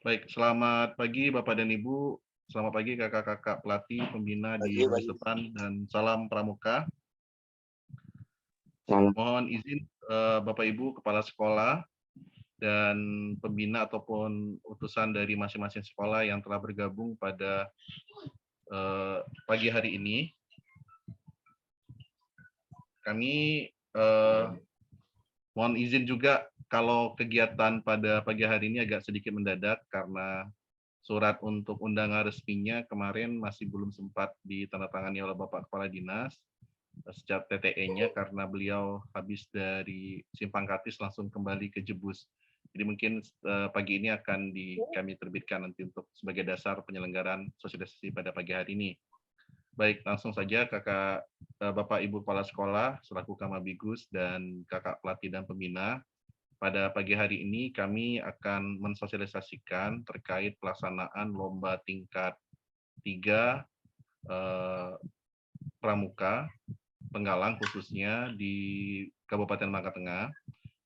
Baik, selamat pagi Bapak dan Ibu, selamat pagi kakak-kakak pelatih, pembina di Pagi Bugis pagi. Depan, dan salam pramuka. Salam. Mohon izin Bapak Ibu kepala sekolah dan pembina ataupun utusan dari masing-masing sekolah yang telah bergabung pada pagi hari ini. Kami mohon izin juga kalau kegiatan pada pagi hari ini agak sedikit mendadak karena surat untuk undangan resminya kemarin masih belum sempat ditandatangani oleh Bapak Kepala Dinas sejak TTE-nya karena beliau habis dari Simpang Katis langsung kembali ke Jebus. Jadi mungkin pagi ini akan kami terbitkan nanti untuk sebagai dasar penyelenggaraan sosialisasi pada pagi hari ini. Baik, langsung saja Bapak Ibu Kepala Sekolah selaku Kamabigus dan kakak pelatih dan pembina. Pada pagi hari ini kami akan mensosialisasikan terkait pelaksanaan lomba tingkat 3 pramuka Penggalang khususnya di Kabupaten Bangka Tengah.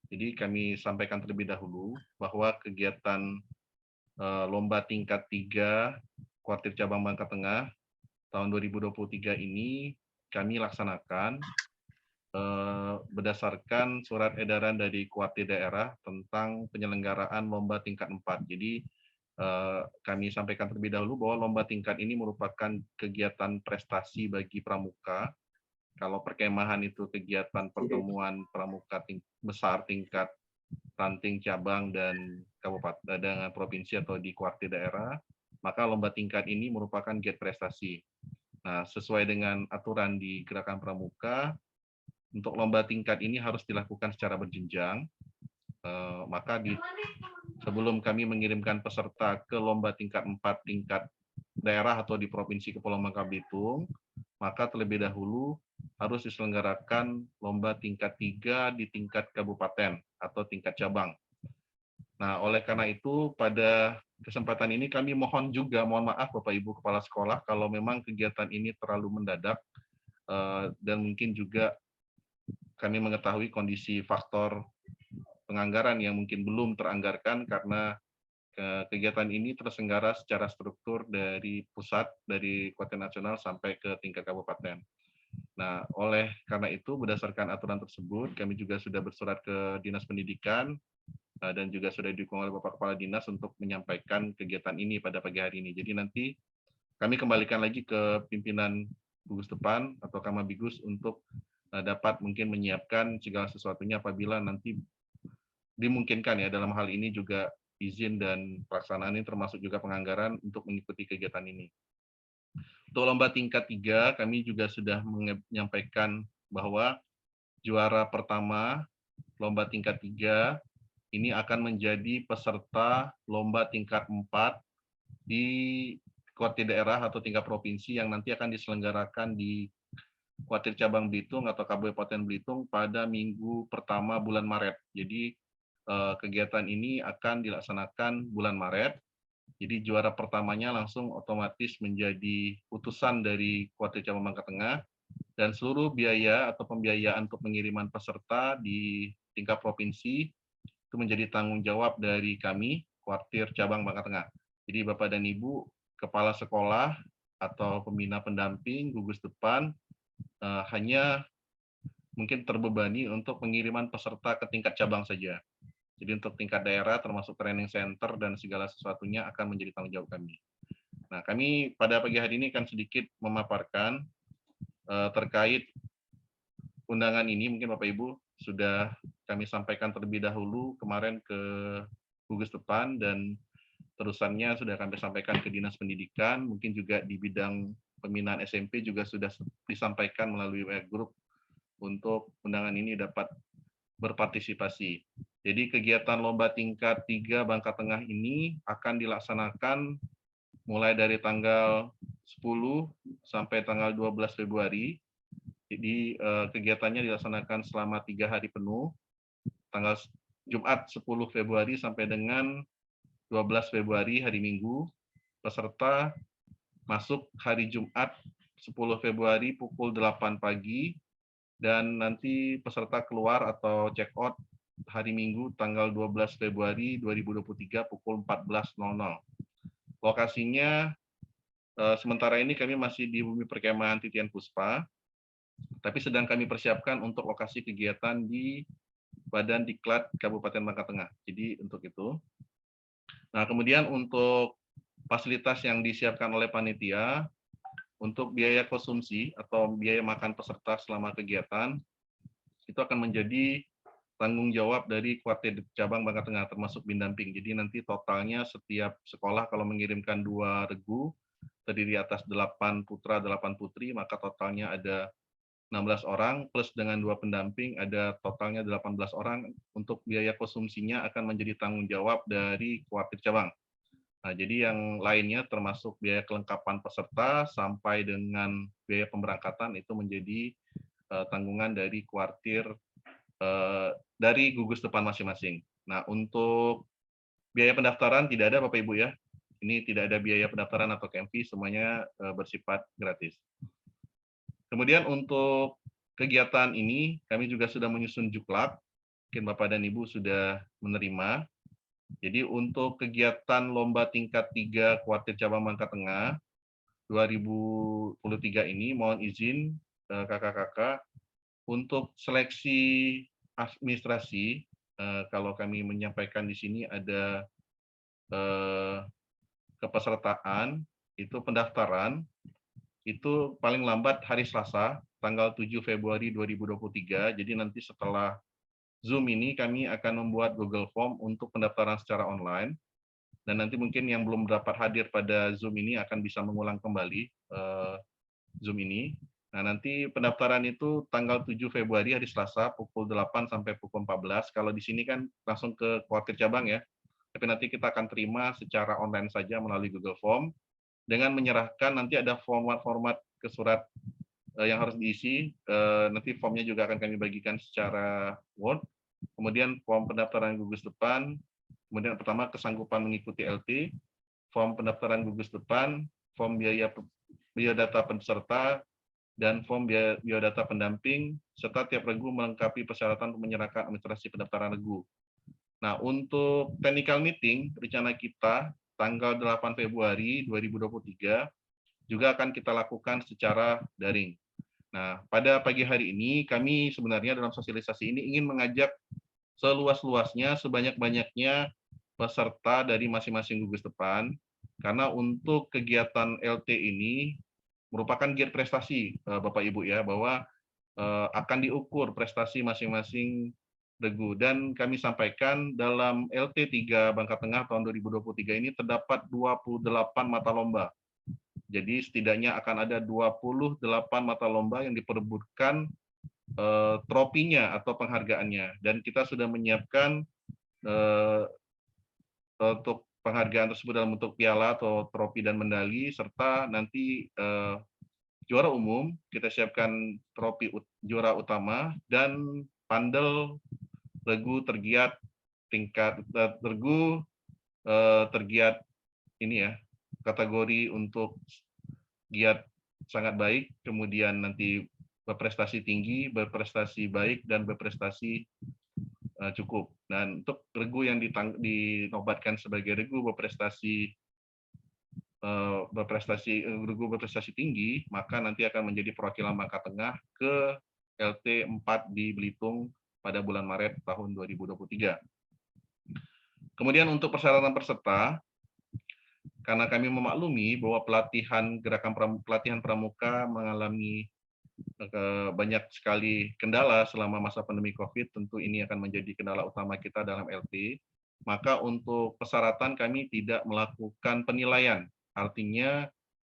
Jadi kami sampaikan terlebih dahulu bahwa kegiatan lomba tingkat 3 Kuartir Cabang Bangka Tengah tahun 2023 ini kami laksanakan berdasarkan surat edaran dari Kuartir Daerah tentang penyelenggaraan lomba tingkat 4. Jadi kami sampaikan terlebih dahulu bahwa lomba tingkat ini merupakan kegiatan prestasi bagi pramuka. Kalau perkemahan itu kegiatan pertemuan pramuka besar tingkat ranting cabang dan kabupaten dengan provinsi atau di kuartir daerah, maka lomba tingkat ini merupakan giat prestasi. Nah, sesuai dengan aturan di Gerakan Pramuka, untuk lomba tingkat ini harus dilakukan secara berjenjang. Maka sebelum kami mengirimkan peserta ke lomba tingkat 4 tingkat daerah atau di Provinsi Kepulauan Bangka Belitung, maka terlebih dahulu harus diselenggarakan lomba tingkat 3 di tingkat kabupaten atau tingkat cabang. Nah, oleh karena itu pada kesempatan ini kami mohon maaf Bapak Ibu Kepala Sekolah kalau memang kegiatan ini terlalu mendadak dan mungkin juga kami mengetahui kondisi faktor penganggaran yang mungkin belum teranggarkan karena kegiatan ini terselenggara secara struktur dari pusat, dari kota nasional sampai ke tingkat kabupaten. Nah, oleh karena itu, berdasarkan aturan tersebut, kami juga sudah bersurat ke Dinas Pendidikan dan juga sudah didukung oleh Bapak Kepala Dinas untuk menyampaikan kegiatan ini pada pagi hari ini. Jadi nanti kami kembalikan lagi ke pimpinan gugus depan atau Kamabigus untuk dapat mungkin menyiapkan segala sesuatunya apabila nanti dimungkinkan ya dalam hal ini juga izin dan pelaksanaan ini termasuk juga penganggaran untuk mengikuti kegiatan ini. Untuk lomba tingkat 3, kami juga sudah menyampaikan bahwa juara pertama lomba tingkat 3 ini akan menjadi peserta lomba tingkat 4 di kuartir daerah atau tingkat provinsi yang nanti akan diselenggarakan di kuartir cabang Belitung atau Kabupaten Belitung pada minggu pertama bulan Maret. Jadi kegiatan ini akan dilaksanakan bulan Maret. Jadi juara pertamanya langsung otomatis menjadi utusan dari Kuartir Cabang Bangka Tengah dan seluruh biaya atau pembiayaan untuk pengiriman peserta di tingkat provinsi itu menjadi tanggung jawab dari kami Kuartir Cabang Bangka Tengah. Jadi Bapak dan Ibu kepala sekolah atau pembina pendamping gugus depan hanya mungkin terbebani untuk pengiriman peserta ke tingkat cabang saja. Jadi untuk tingkat daerah termasuk training center dan segala sesuatunya akan menjadi tanggung jawab kami. Nah, kami pada pagi hari ini akan sedikit memaparkan terkait undangan ini. Mungkin Bapak Ibu sudah kami sampaikan terlebih dahulu kemarin ke gugus depan dan terusannya sudah kami sampaikan ke Dinas Pendidikan. Mungkin juga di bidang pembinaan SMP juga sudah disampaikan melalui WA Group untuk undangan ini dapat berpartisipasi. Jadi kegiatan lomba tingkat 3 Bangka Tengah ini akan dilaksanakan mulai dari tanggal 10 sampai tanggal 12 Februari. Jadi kegiatannya dilaksanakan selama 3 hari penuh, tanggal Jumat 10 Februari sampai dengan 12 Februari hari Minggu. Peserta masuk hari Jumat 10 Februari pukul 8 pagi dan nanti peserta keluar atau check out hari Minggu tanggal 12 Februari 2023 pukul 14.00. Lokasinya sementara ini kami masih di Bumi Perkemahan Titian Puspa, tapi sedang kami persiapkan untuk lokasi kegiatan di Badan Diklat Kabupaten Bangka Tengah. Jadi untuk itu. Nah, kemudian untuk fasilitas yang disiapkan oleh panitia, untuk biaya konsumsi atau biaya makan peserta selama kegiatan, itu akan menjadi tanggung jawab dari Kuartir Cabang Bangka Tengah, termasuk Bindamping. Jadi nanti totalnya setiap sekolah kalau mengirimkan 2 regu, terdiri atas 8 putra, 8 putri, maka totalnya ada 16 orang, plus dengan 2 pendamping, ada totalnya 18 orang. Untuk biaya konsumsinya akan menjadi tanggung jawab dari Kuartir Cabang. Nah, jadi yang lainnya termasuk biaya kelengkapan peserta sampai dengan biaya pemberangkatan itu menjadi tanggungan dari kuartir dari gugus depan masing-masing. Nah, untuk biaya pendaftaran tidak ada Bapak Ibu ya. Ini tidak ada biaya pendaftaran atau KMP, semuanya bersifat gratis. Kemudian untuk kegiatan ini kami juga sudah menyusun juklak, mungkin Bapak dan Ibu sudah menerima. Jadi untuk kegiatan lomba tingkat 3 Kuartir Cabang Bangka Tengah 2023 ini mohon izin kakak-kakak untuk seleksi administrasi, kalau kami menyampaikan di sini ada kepesertaan, itu pendaftaran, itu paling lambat hari Selasa, tanggal 7 Februari 2023. Jadi nanti setelah Zoom ini kami akan membuat Google Form untuk pendaftaran secara online, dan nanti mungkin yang belum dapat hadir pada Zoom ini akan bisa mengulang kembali Zoom ini. Nah, nanti pendaftaran itu tanggal 7 Februari hari Selasa pukul 8 sampai pukul 14. Kalau di sini kan langsung ke Kuartir Cabang ya. Tapi nanti kita akan terima secara online saja melalui Google Form dengan menyerahkan nanti ada format ke surat yang harus diisi. Nanti formnya juga akan kami bagikan secara Word. Kemudian form pendaftaran gugus depan. Kemudian pertama kesanggupan mengikuti LT, form pendaftaran gugus depan, form biodata peserta, dan form biodata pendamping, serta tiap regu melengkapi persyaratan untuk menyerahkan administrasi pendaftaran regu. Nah, untuk technical meeting, rencana kita tanggal 8 Februari 2023 juga akan kita lakukan secara daring. Nah, pada pagi hari ini kami sebenarnya dalam sosialisasi ini ingin mengajak seluas-luasnya, sebanyak-banyaknya peserta dari masing-masing gugus depan, karena untuk kegiatan LT ini merupakan giat prestasi, Bapak Ibu ya, bahwa akan diukur prestasi masing-masing regu. Dan kami sampaikan dalam LT 3 Bangka Tengah tahun 2023 ini terdapat 28 mata lomba. Jadi setidaknya akan ada 28 mata lomba yang diperebutkan tropinya atau penghargaannya. Dan kita sudah menyiapkan untuk penghargaan tersebut dalam bentuk piala atau trofi dan medali, serta nanti juara umum kita siapkan trofi juara utama dan pandel regu tergiat tingkat regu tergiat ini ya, kategori untuk giat sangat baik, kemudian nanti berprestasi tinggi, berprestasi baik, dan berprestasi cukup. Dan untuk regu yang dinobatkan sebagai regu berprestasi regu berprestasi tinggi, maka nanti akan menjadi perwakilan Bangka Tengah ke LT 4 di Belitung pada bulan Maret tahun 2023. Kemudian untuk persyaratan peserta, karena kami memaklumi bahwa pelatihan pramuka mengalami banyak sekali kendala selama masa pandemi COVID, tentu ini akan menjadi kendala utama kita dalam LT. Maka untuk persyaratan kami tidak melakukan penilaian, artinya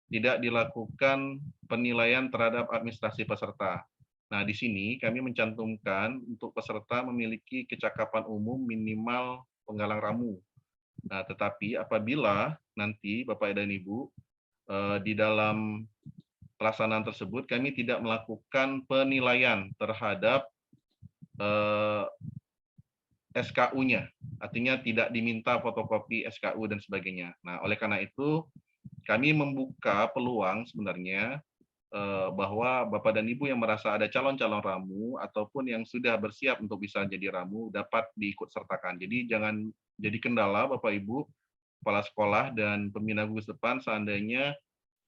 tidak dilakukan penilaian terhadap administrasi peserta. Nah, di sini kami mencantumkan untuk peserta memiliki kecakapan umum minimal penggalang ramu. Nah, tetapi apabila nanti Bapak dan Ibu di dalam pelaksanaan tersebut kami tidak melakukan penilaian terhadap SKU-nya, artinya tidak diminta fotokopi SKU dan sebagainya. Nah, oleh karena itu kami membuka peluang sebenarnya bahwa Bapak dan Ibu yang merasa ada calon-calon ramu ataupun yang sudah bersiap untuk bisa jadi ramu dapat diikut sertakan. Jadi jangan jadi kendala Bapak Ibu, kepala sekolah dan pembina gugus depan seandainya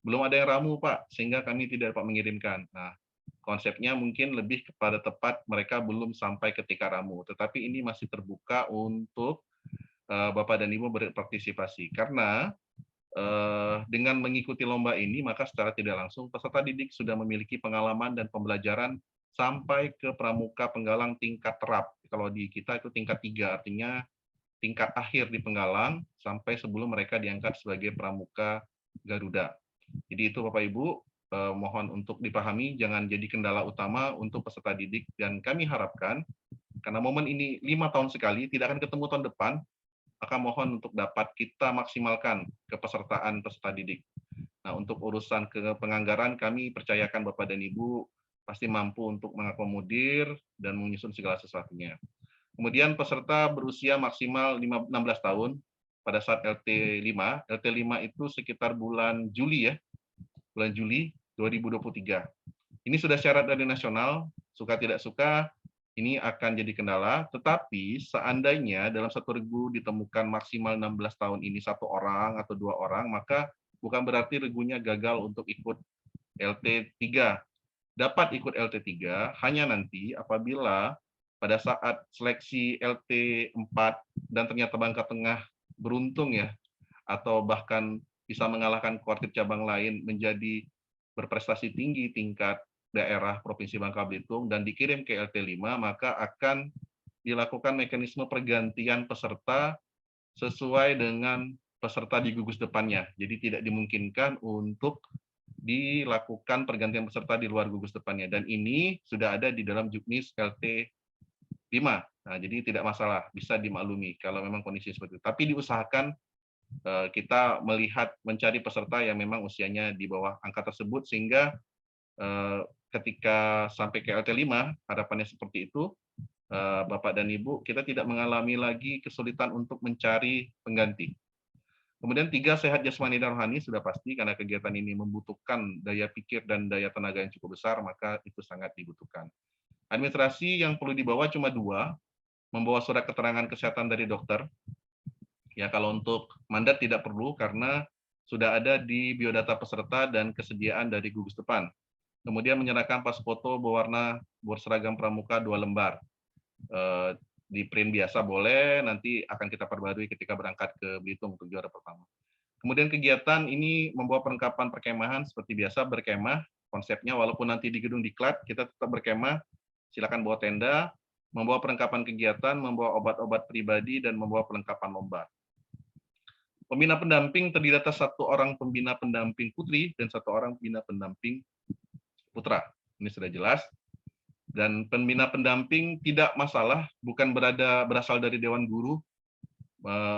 belum ada yang ramu Pak, sehingga kami tidak dapat mengirimkan. Nah, konsepnya mungkin lebih kepada tepat mereka belum sampai ketika ramu, tetapi ini masih terbuka untuk Bapak dan Ibu berpartisipasi. Karena dengan mengikuti lomba ini, maka secara tidak langsung peserta didik sudah memiliki pengalaman dan pembelajaran sampai ke pramuka penggalang tingkat terap. Kalau di kita itu tingkat 3, artinya tingkat akhir di penggalang sampai sebelum mereka diangkat sebagai pramuka Garuda. Jadi itu Bapak Ibu, mohon untuk dipahami, jangan jadi kendala utama untuk peserta didik, dan kami harapkan, karena momen ini 5 tahun sekali, tidak akan ketemu tahun depan, maka mohon untuk dapat kita maksimalkan kepesertaan peserta didik. Nah, untuk urusan ke penganggaran, kami percayakan Bapak dan Ibu pasti mampu untuk mengakomodir dan menyusun segala sesuatunya. Kemudian peserta berusia maksimal 16 tahun pada saat LT5. LT5 itu sekitar bulan Juli ya, bulan Juli 2023. Ini sudah syarat dari nasional, suka tidak suka, ini akan jadi kendala, tetapi seandainya dalam satu regu ditemukan maksimal 16 tahun ini 1 orang atau 2 orang, maka bukan berarti regunya gagal untuk ikut LT3. Dapat ikut LT3 hanya nanti apabila pada saat seleksi LT4 dan ternyata Bangka Tengah beruntung ya, atau bahkan bisa mengalahkan kuartit cabang lain menjadi berprestasi tinggi tingkat daerah Provinsi Bangka Belitung dan dikirim ke LT5, maka akan dilakukan mekanisme pergantian peserta sesuai dengan peserta di gugus depannya. Jadi tidak dimungkinkan untuk dilakukan pergantian peserta di luar gugus depannya. Dan ini sudah ada di dalam Juknis LT5. Nah, jadi tidak masalah, bisa dimaklumi kalau memang kondisi seperti itu. Tapi diusahakan kita melihat mencari peserta yang memang usianya di bawah angka tersebut, sehingga ketika sampai ke LT5, harapannya seperti itu, Bapak dan Ibu, kita tidak mengalami lagi kesulitan untuk mencari pengganti. Kemudian 3, sehat jasmani dan rohani sudah pasti, karena kegiatan ini membutuhkan daya pikir dan daya tenaga yang cukup besar, maka itu sangat dibutuhkan. Administrasi yang perlu dibawa cuma 2, membawa surat keterangan kesehatan dari dokter. Ya, kalau untuk mandat tidak perlu, karena sudah ada di biodata peserta dan kesediaan dari gugus depan. Kemudian menyerahkan pas foto berwarna berseragam pramuka 2 lembar. Di print biasa boleh, nanti akan kita perbarui ketika berangkat ke Belitung untuk juara pertama. Kemudian kegiatan ini membawa perlengkapan perkemahan seperti biasa, berkemah, konsepnya walaupun nanti di gedung diklat, kita tetap berkemah, silakan bawa tenda, membawa perlengkapan kegiatan, membawa obat-obat pribadi, dan membawa perlengkapan lomba. Pembina pendamping terdiri atas 1 orang pembina pendamping putri dan 1 orang pembina pendamping putra. Ini sudah jelas. Dan pembina pendamping tidak masalah, bukan berasal dari Dewan Guru,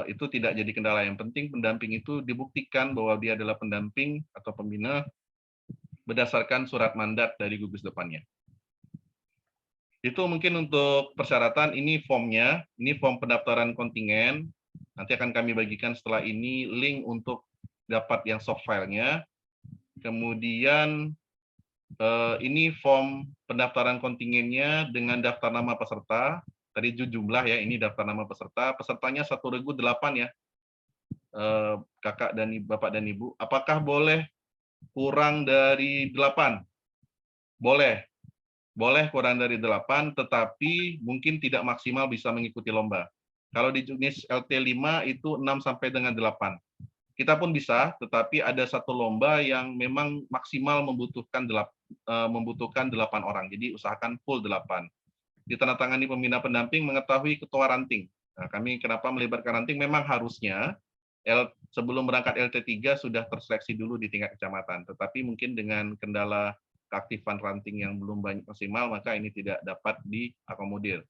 itu tidak jadi kendala. Yang penting pendamping itu dibuktikan bahwa dia adalah pendamping atau pembina berdasarkan surat mandat dari gugus depannya. Itu mungkin untuk persyaratan. Ini formnya, ini form pendaftaran kontingen. Nanti akan kami bagikan setelah ini link untuk dapat yang soft file-nya. Kemudian ini form pendaftaran kontingennya dengan daftar nama peserta. Tadi jumlah ya, ini daftar nama peserta. Pesertanya 1 regu 8 ya, Kakak dan Bapak dan Ibu. Apakah boleh kurang dari 8? Boleh. Boleh kurang dari 8, tetapi mungkin tidak maksimal bisa mengikuti lomba. Kalau di Juknis LT5 itu 6 sampai dengan 8. Kita pun bisa, tetapi ada 1 lomba yang memang maksimal membutuhkan 8 orang. Jadi usahakan full 8. Ditandatangani pembina pendamping mengetahui ketua ranting. Nah, kami kenapa melibatkan ranting? Memang harusnya sebelum berangkat LT3 sudah terseleksi dulu di tingkat kecamatan. Tetapi mungkin dengan kendala keaktifan ranting yang belum banyak maksimal, maka ini tidak dapat diakomodir.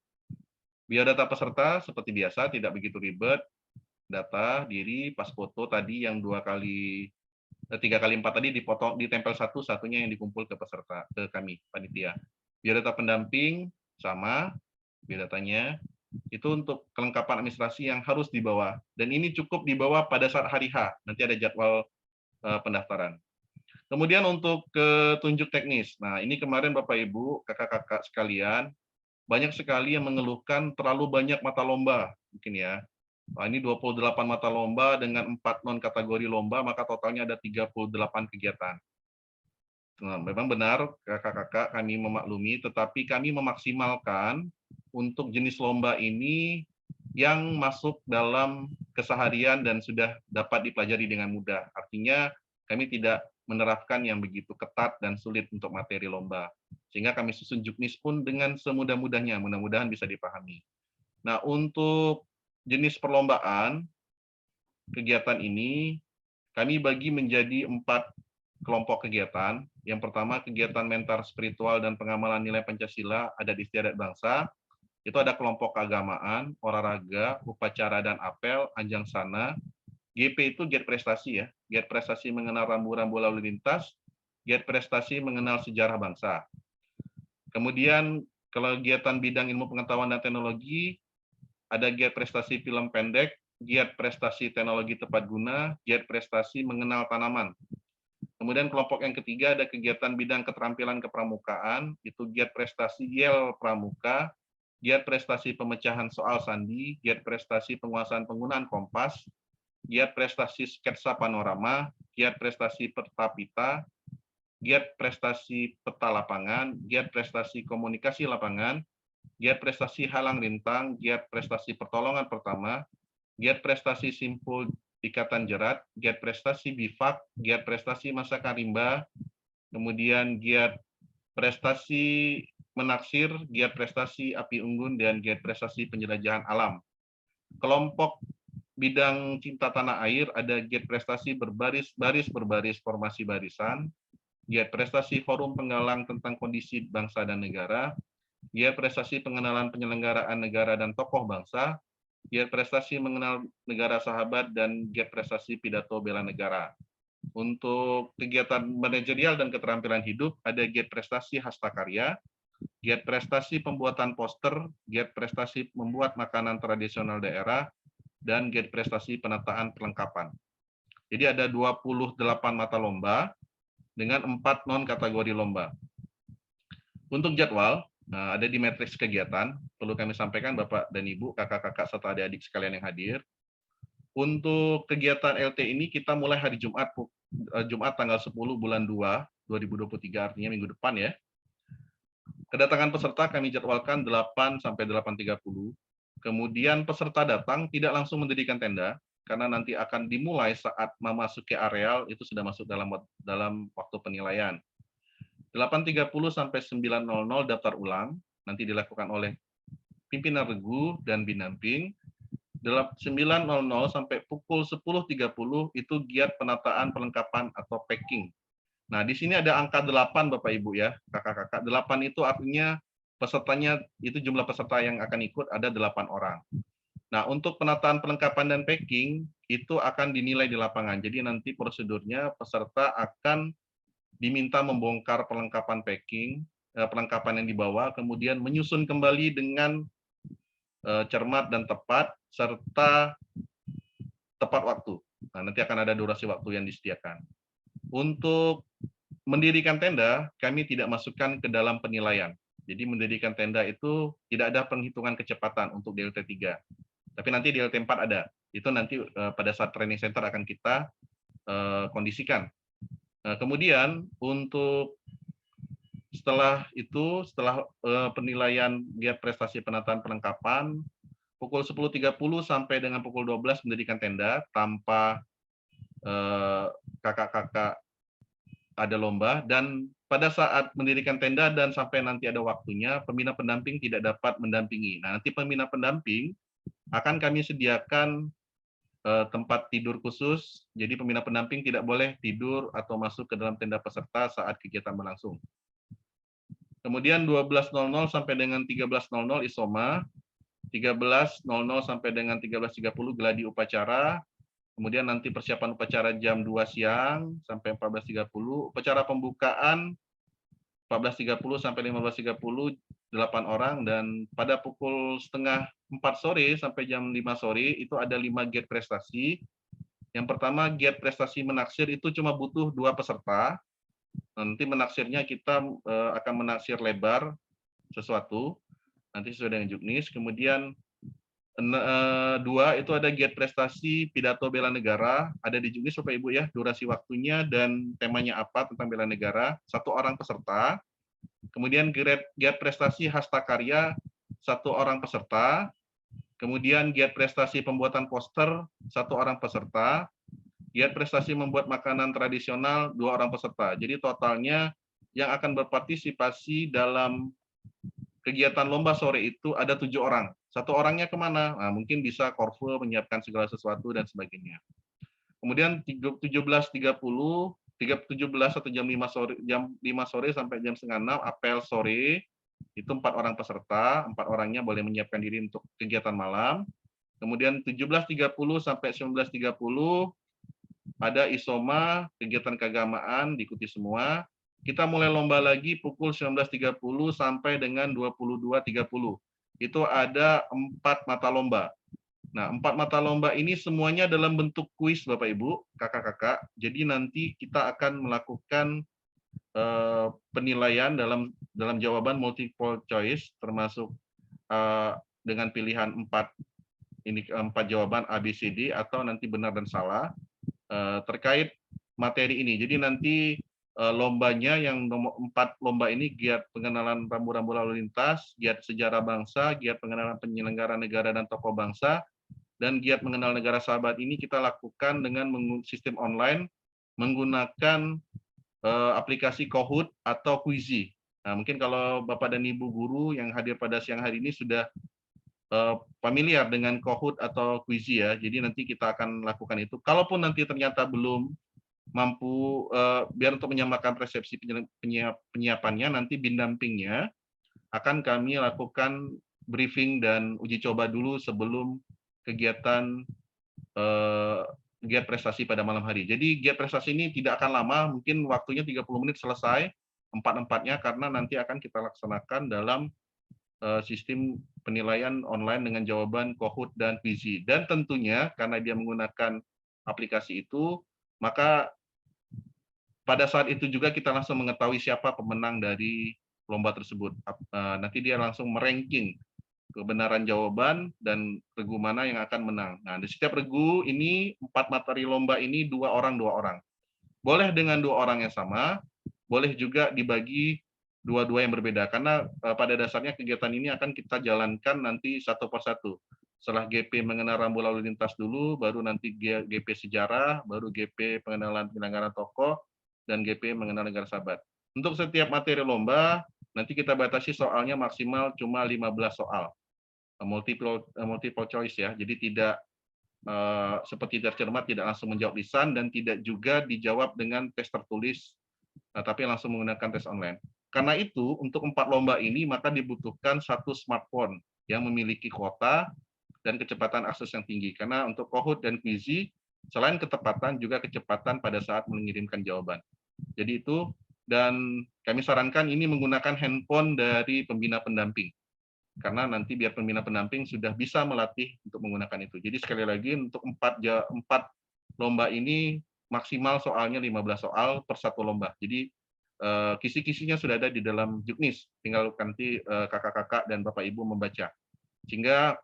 Biodata peserta seperti biasa, tidak begitu ribet. Data diri, pas foto tadi yang 3 kali 4 tadi dipotong, ditempel satunya yang dikumpul ke peserta, ke kami panitia. Biodata pendamping sama biodatanya, itu untuk kelengkapan administrasi yang harus dibawa, dan ini cukup dibawa pada saat hari H, nanti ada jadwal pendaftaran. Kemudian untuk petunjuk teknis. Nah, ini kemarin Bapak Ibu, kakak-kakak sekalian, banyak sekali yang mengeluhkan terlalu banyak mata lomba, mungkin ya. Wah, ini 28 mata lomba dengan 4 non kategori lomba, maka totalnya ada 38 kegiatan. Nah, memang benar kakak-kakak kami memaklumi, tetapi kami memaksimalkan untuk jenis lomba ini yang masuk dalam keseharian dan sudah dapat dipelajari dengan mudah. Artinya kami tidak menerapkan yang begitu ketat dan sulit untuk materi lomba. Sehingga kami susun juknis pun dengan semudah-mudahnya, mudah-mudahan bisa dipahami. Nah, untuk jenis perlombaan, kegiatan ini kami bagi menjadi 4 kelompok kegiatan. Yang pertama, kegiatan mentor spiritual dan pengamalan nilai Pancasila adat istiadat bangsa. Itu ada kelompok keagamaan, olahraga, upacara dan apel, anjang sana. GP itu giat prestasi ya, giat prestasi mengenal rambu-rambu lalu lintas, giat prestasi mengenal sejarah bangsa. Kemudian kegiatan bidang ilmu pengetahuan dan teknologi, ada giat prestasi film pendek, giat prestasi teknologi tepat guna, giat prestasi mengenal tanaman. Kemudian kelompok yang ketiga ada kegiatan bidang keterampilan kepramukaan, itu giat prestasi Yel Pramuka, giat prestasi pemecahan soal sandi, giat prestasi penguasaan penggunaan kompas, giat prestasi sketsa panorama, giat prestasi peta pita, giat prestasi peta lapangan, giat prestasi komunikasi lapangan, giat prestasi halang rintang, giat prestasi pertolongan pertama, giat prestasi simpul ikatan jerat, giat prestasi bifak, giat prestasi masa karimba, kemudian giat prestasi menaksir, giat prestasi api unggun, dan giat prestasi penjelajahan alam. Kelompok bidang cinta tanah air ada giat prestasi berbaris formasi barisan, giat prestasi forum penggalang tentang kondisi bangsa dan negara, giat prestasi pengenalan penyelenggaraan negara dan tokoh bangsa, giat prestasi mengenal negara sahabat, dan giat prestasi pidato bela negara. Untuk kegiatan manajerial dan keterampilan hidup, ada giat prestasi hasta karya, giat prestasi pembuatan poster, giat prestasi membuat makanan tradisional daerah, dan giat prestasi penataan perlengkapan. Jadi ada 28 mata lomba dengan 4 non-kategori lomba. Untuk jadwal, ada di matriks kegiatan, perlu kami sampaikan Bapak dan Ibu, kakak-kakak, serta adik-adik sekalian yang hadir. Untuk kegiatan LT ini kita mulai hari Jumat tanggal 10 bulan 2, 2023, artinya minggu depan ya. Kedatangan peserta kami jadwalkan 8 sampai 8.30. Kemudian peserta datang tidak langsung mendirikan tenda, karena nanti akan dimulai saat memasuki areal, itu sudah masuk dalam waktu penilaian. 8.30 sampai 9.00 daftar ulang, nanti dilakukan oleh pimpinan regu dan binamping. 9.00 sampai pukul 10.30 itu giat penataan perlengkapan atau packing. Nah, di sini ada angka 8 Bapak Ibu ya, kakak-kakak. 8 itu artinya pesertanya, itu jumlah peserta yang akan ikut ada 8 orang. Nah, untuk penataan perlengkapan dan packing itu akan dinilai di lapangan. Jadi nanti prosedurnya peserta akan diminta membongkar perlengkapan packing, perlengkapan yang dibawa, kemudian menyusun kembali dengan cermat dan tepat, serta tepat waktu. Nah, nanti akan ada durasi waktu yang disediakan. Untuk mendirikan tenda, kami tidak masukkan ke dalam penilaian. Jadi mendirikan tenda itu tidak ada penghitungan kecepatan untuk DLT 3. Tapi nanti DLT 4 ada. Itu nanti pada saat training center akan kita kondisikan. Kemudian untuk setelah penilaian giat prestasi penataan perlengkapan, pukul 10.30 sampai dengan pukul 12 mendirikan tenda tanpa kakak-kakak ada lomba, dan pada saat mendirikan tenda dan sampai nanti ada waktunya, pembina pendamping tidak dapat mendampingi. Nah, nanti pembina pendamping akan kami sediakan tempat tidur khusus, jadi pembina pendamping tidak boleh tidur atau masuk ke dalam tenda peserta saat kegiatan berlangsung. Kemudian 12.00 sampai dengan 13.00 isoma, 13.00 sampai dengan 13.30 geladi upacara, kemudian nanti persiapan upacara jam 2 siang sampai 14.30, upacara pembukaan 14.30 sampai 15.30, 8 orang, dan pada pukul setengah 4 sore sampai jam 5 sore itu ada 5 giat prestasi. Yang pertama, giat prestasi menaksir itu cuma butuh 2 peserta, Nanti menaksirnya kita akan menaksir lebar sesuatu, nanti sesuai dengan juknis. Kemudian 2 itu ada giat prestasi pidato bela negara, ada di juknis Bapak Ibu ya, durasi waktunya dan temanya apa tentang bela negara, 1 orang peserta. Kemudian giat prestasi hasta karya, 1 orang peserta. Kemudian giat prestasi pembuatan poster, 1 orang peserta. Giat prestasi membuat makanan tradisional, 2 orang peserta. Jadi totalnya yang akan berpartisipasi dalam kegiatan lomba sore itu ada 7 orang. 1 orangnya kemana? Nah, mungkin bisa korful menyiapkan segala sesuatu dan sebagainya. Kemudian 17.30, 17 atau jam 5 sore sampai jam setengah 6 apel sore, itu 4 orang peserta, 4 orangnya boleh menyiapkan diri untuk kegiatan malam. Kemudian 17.30 sampai 19.30 ada isoma, kegiatan keagamaan, diikuti semua. Kita mulai lomba lagi pukul 19.30 sampai dengan 22.30. Itu ada 4 mata lomba. Nah, 4 mata lomba ini semuanya dalam bentuk kuis, Bapak Ibu, kakak-kakak. Jadi nanti kita akan melakukan penilaian dalam jawaban multiple choice, termasuk dengan pilihan 4 jawaban A, B, C, D, atau nanti benar dan salah terkait materi ini. Jadi nanti lombanya yang nomor 4 lomba ini giat pengenalan rambu-rambu lalu lintas, giat sejarah bangsa, giat pengenalan penyelenggara negara dan tokoh bangsa, dan giat mengenal negara sahabat ini kita lakukan dengan sistem online menggunakan aplikasi Kahoot atau Quizy. Nah, mungkin kalau Bapak dan Ibu guru yang hadir pada siang hari ini sudah familiar dengan Kahoot atau Quizy ya. Jadi nanti kita akan lakukan itu. Kalaupun nanti ternyata belum mampu, biar untuk menyamakan persepsi penyiapannya, nanti bindampingnya akan kami lakukan briefing dan uji coba dulu sebelum kegiatan giat prestasi pada malam hari. Jadi giat prestasi ini tidak akan lama, mungkin waktunya 30 menit selesai, 4-4-nya, karena nanti akan kita laksanakan dalam sistem penilaian online dengan jawaban Kahoot dan Quizy. Dan tentunya karena dia menggunakan aplikasi itu, maka pada saat itu juga kita langsung mengetahui siapa pemenang dari lomba tersebut. Nanti dia langsung meranking kebenaran jawaban dan regu mana yang akan menang. Nah, di setiap regu ini 4 materi lomba ini 2 orang 2 orang. Boleh dengan 2 orang yang sama, boleh juga dibagi dua-dua yang berbeda karena pada dasarnya kegiatan ini akan kita jalankan nanti satu persatu. Setelah GP mengenal rambu lalu lintas dulu, baru nanti GP sejarah, baru GP pengenalan penyelenggara tokoh, dan GP mengenal negara sahabat. Untuk setiap materi lomba, nanti kita batasi soalnya maksimal cuma 15 soal. Multiple choice ya, jadi tidak seperti tercermat, tidak langsung menjawab lisan dan tidak juga dijawab dengan tes tertulis, tapi langsung menggunakan tes online. Karena itu, untuk 4 lomba ini maka dibutuhkan 1 smartphone yang memiliki kuota dan kecepatan akses yang tinggi. Karena untuk Kahoot dan Quizy, selain ketepatan, juga kecepatan pada saat mengirimkan jawaban. Jadi itu, dan kami sarankan ini menggunakan handphone dari pembina pendamping. Karena nanti biar pembina pendamping sudah bisa melatih untuk menggunakan itu. Jadi sekali lagi, untuk 4 lomba ini maksimal soalnya 15 soal per 1 lomba. Jadi kisi-kisinya sudah ada di dalam juknis, tinggal nanti kakak-kakak dan Bapak Ibu membaca. Sehingga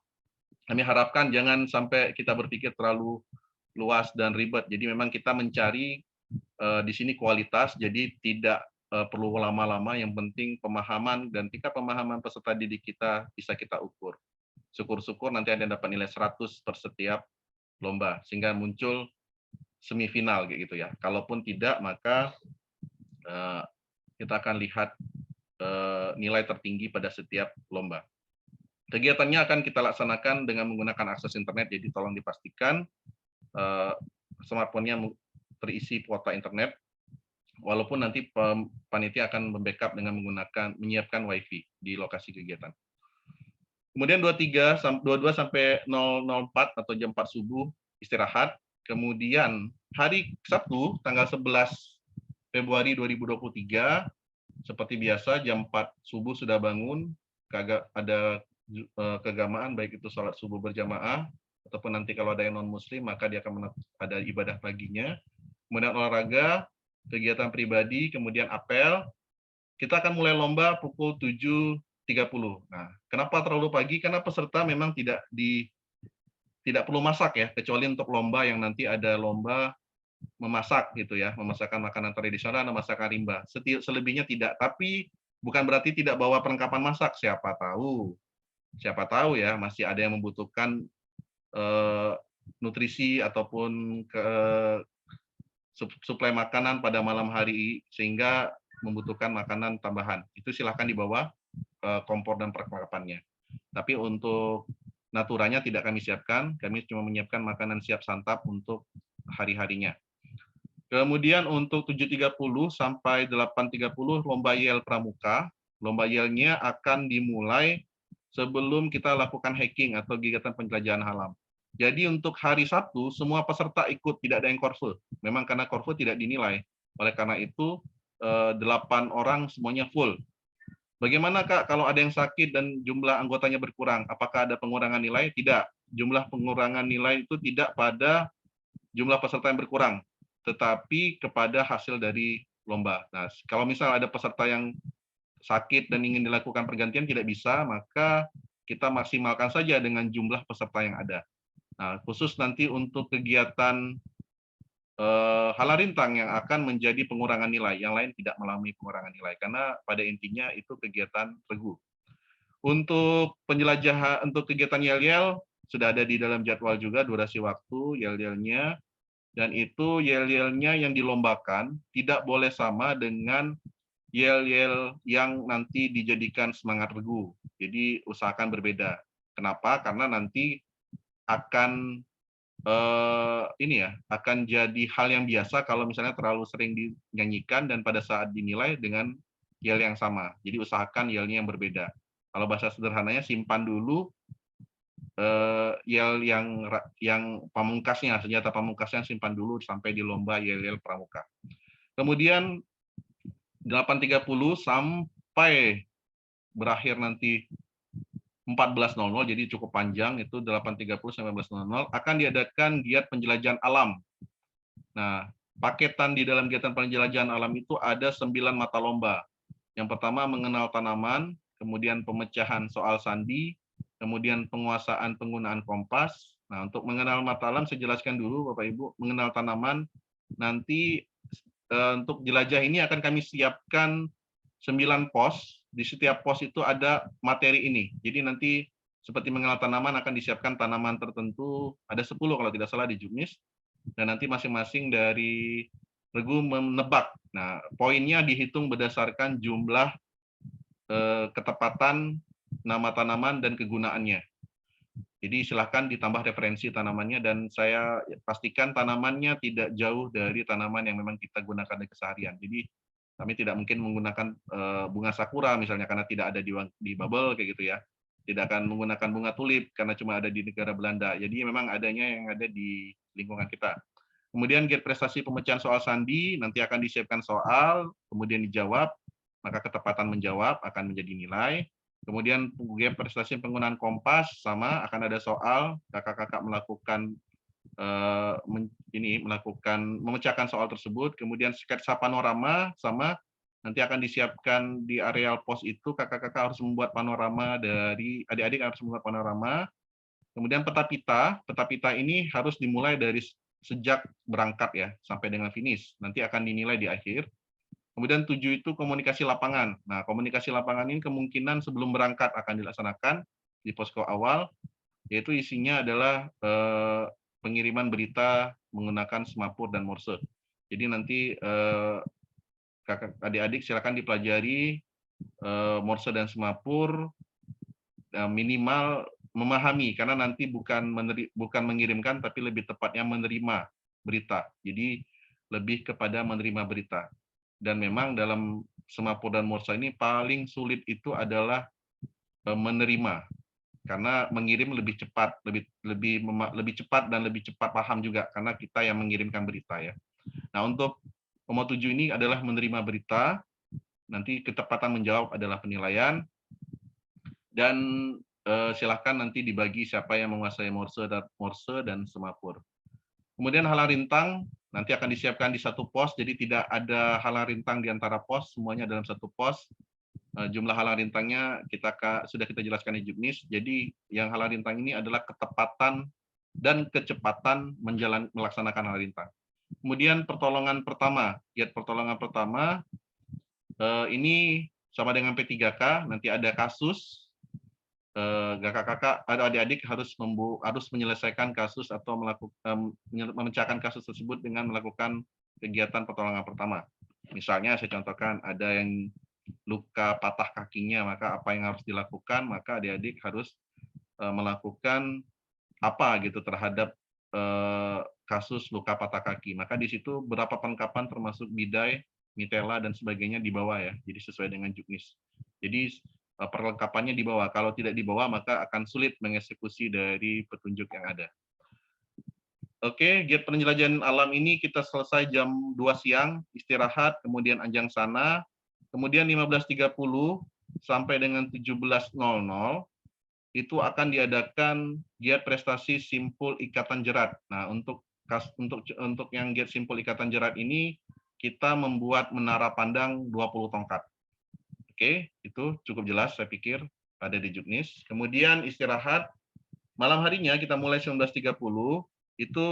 kami harapkan jangan sampai kita berpikir terlalu luas dan ribet. Jadi memang kita mencari di sini kualitas, jadi tidak perlu lama-lama, yang penting pemahaman dan tingkat pemahaman peserta didik kita bisa kita ukur. Syukur-syukur nanti ada yang dapat nilai 100 per setiap lomba, sehingga muncul semifinal kayak gitu ya. Kalaupun tidak, maka kita akan lihat nilai tertinggi pada setiap lomba. Kegiatannya akan kita laksanakan dengan menggunakan akses internet, jadi tolong dipastikan smartphone-nya terisi kuota internet, walaupun nanti panitia akan membackup dengan menyiapkan WiFi di lokasi kegiatan. Kemudian 22 sampai 004 atau jam 4 subuh istirahat. Kemudian hari Sabtu tanggal 11 Februari 2023, seperti biasa jam 4 subuh sudah bangun, ada keagamaan, baik itu sholat subuh berjamaah, ataupun nanti kalau ada yang non-muslim, maka dia akan ada ibadah paginya. Kemudian olahraga, kegiatan pribadi, kemudian apel. Kita akan mulai lomba pukul 7.30. Nah, kenapa terlalu pagi? Karena peserta memang tidak perlu masak ya, kecuali untuk lomba yang nanti ada lomba memasak gitu ya, memasakkan makanan tradisional dan masakan rimba. Selebihnya tidak, tapi bukan berarti tidak bawa perlengkapan masak. Siapa tahu ya, masih ada yang membutuhkan nutrisi ataupun suplai makanan pada malam hari sehingga membutuhkan makanan tambahan. Itu silahkan dibawa kompor dan perlengkapannya. Tapi untuk naturanya tidak kami siapkan, kami cuma menyiapkan makanan siap santap untuk hari-harinya. Kemudian untuk 7.30 sampai 8.30 lomba yel pramuka. Lomba yelnya akan dimulai sebelum kita lakukan hiking atau kegiatan penjelajahan alam. Jadi untuk hari Sabtu semua peserta ikut, tidak ada yang korve. Memang karena korve tidak dinilai. Oleh karena itu 8 orang semuanya full. Bagaimana Kak kalau ada yang sakit dan jumlah anggotanya berkurang? Apakah ada pengurangan nilai? Tidak. Jumlah pengurangan nilai itu tidak pada jumlah peserta yang berkurang, tetapi kepada hasil dari lomba. Nah, kalau misal ada peserta yang sakit dan ingin dilakukan pergantian tidak bisa, maka kita maksimalkan saja dengan jumlah peserta yang ada. Nah, khusus nanti untuk kegiatan halarintang yang akan menjadi pengurangan nilai, yang lain tidak mengalami pengurangan nilai, karena pada intinya itu kegiatan regu. Untuk penjelajahan, untuk kegiatan yel-yel, sudah ada di dalam jadwal juga durasi waktu yel-yelnya, dan itu yel-yelnya yang dilombakan tidak boleh sama dengan yel-yel yang nanti dijadikan semangat regu. Jadi usahakan berbeda. Kenapa? Karena nanti akan akan jadi hal yang biasa kalau misalnya terlalu sering dinyanyikan dan pada saat dinilai dengan yel yang sama. Jadi usahakan yelnya yang berbeda. Kalau bahasa sederhananya simpan dulu yel yang pamungkasnya, senjata pamungkasnya simpan dulu sampai di lomba yel-yel pramuka. Kemudian 8.30 sampai berakhir nanti 14.00, jadi cukup panjang, itu 8.30 sampai 14.00 akan diadakan giat penjelajahan alam. Nah, paketan di dalam kegiatan penjelajahan alam itu ada 9 mata lomba. Yang pertama mengenal tanaman, kemudian pemecahan soal sandi, kemudian penguasaan penggunaan kompas. Nah, untuk mengenal mata alam saya jelaskan dulu Bapak Ibu, mengenal tanaman nanti untuk jelajah ini akan kami siapkan 9 pos. Di setiap pos itu ada materi ini. Jadi nanti seperti mengenal tanaman akan disiapkan tanaman tertentu, ada 10 kalau tidak salah di Juknis, dan nanti masing-masing dari regu menebak. Nah, poinnya dihitung berdasarkan jumlah ketepatan nama tanaman dan kegunaannya. Jadi silahkan ditambah referensi tanamannya, dan saya pastikan tanamannya tidak jauh dari tanaman yang memang kita gunakan di keseharian. Jadi kami tidak mungkin menggunakan bunga sakura misalnya karena tidak ada di Babel kayak gitu ya. Tidak akan menggunakan bunga tulip karena cuma ada di negara Belanda. Jadi memang adanya yang ada di lingkungan kita. Kemudian giat prestasi pemecahan soal sandi, nanti akan disiapkan soal, kemudian dijawab, maka ketepatan menjawab akan menjadi nilai. Kemudian giat prestasi penggunaan kompas, sama, akan ada soal, kakak-kakak melakukan memecahkan soal tersebut. Kemudian sketsa panorama, sama, nanti akan disiapkan di areal pos itu, kakak-kakak harus membuat panorama dari, adik-adik harus membuat panorama. Kemudian peta pita ini harus dimulai dari sejak berangkat ya, sampai dengan finish. Nanti akan dinilai di akhir. Kemudian 7 itu komunikasi lapangan. Nah, komunikasi lapangan ini kemungkinan sebelum berangkat akan dilaksanakan di posko awal, yaitu isinya adalah pengiriman berita menggunakan semapur dan morse. Jadi nanti kakak adik-adik silakan dipelajari morse dan semapur, minimal memahami, karena nanti bukan mengirimkan, tapi lebih tepatnya menerima berita. Jadi lebih kepada menerima berita. Dan memang dalam semapur dan morse ini paling sulit itu adalah menerima, karena mengirim lebih cepat, lebih cepat dan lebih cepat paham juga, karena kita yang mengirimkan berita ya. Nah, untuk nomor 7 ini adalah menerima berita, nanti ketepatan menjawab adalah penilaian, dan silahkan nanti dibagi siapa yang menguasai morse dan semapur. Kemudian halang rintang nanti akan disiapkan di satu pos, jadi tidak ada halang rintang di antara pos, semuanya dalam satu pos. Jumlah halang rintangnya sudah kita jelaskan di juknis. Jadi yang halang rintang ini adalah ketepatan dan kecepatan melaksanakan halang rintang. Kemudian pertolongan pertama, giat pertolongan pertama ini sama dengan P3K, nanti ada kasus, kakak-kakak atau adik-adik harus menyelesaikan kasus atau memecahkan kasus tersebut dengan melakukan kegiatan pertolongan pertama. Misalnya saya contohkan ada yang luka patah kakinya, maka apa yang harus dilakukan? Maka adik-adik harus melakukan apa gitu terhadap kasus luka patah kaki. Maka di situ berapa perlengkapan termasuk bidai, mitela dan sebagainya dibawa ya. Jadi sesuai dengan juknis. Jadi perlengkapannya dibawa. Kalau tidak dibawa maka akan sulit mengeksekusi dari petunjuk yang ada. Oke, giat penjelajahan alam ini kita selesai jam 2 siang, istirahat, kemudian anjang sana, kemudian 15.30 sampai dengan 17.00 itu akan diadakan giat prestasi simpul ikatan jerat. Nah, untuk yang giat simpul ikatan jerat ini kita membuat menara pandang 20 tongkat. Oke, itu cukup jelas saya pikir ada di juknis. Kemudian istirahat. Malam harinya kita mulai 19.30 itu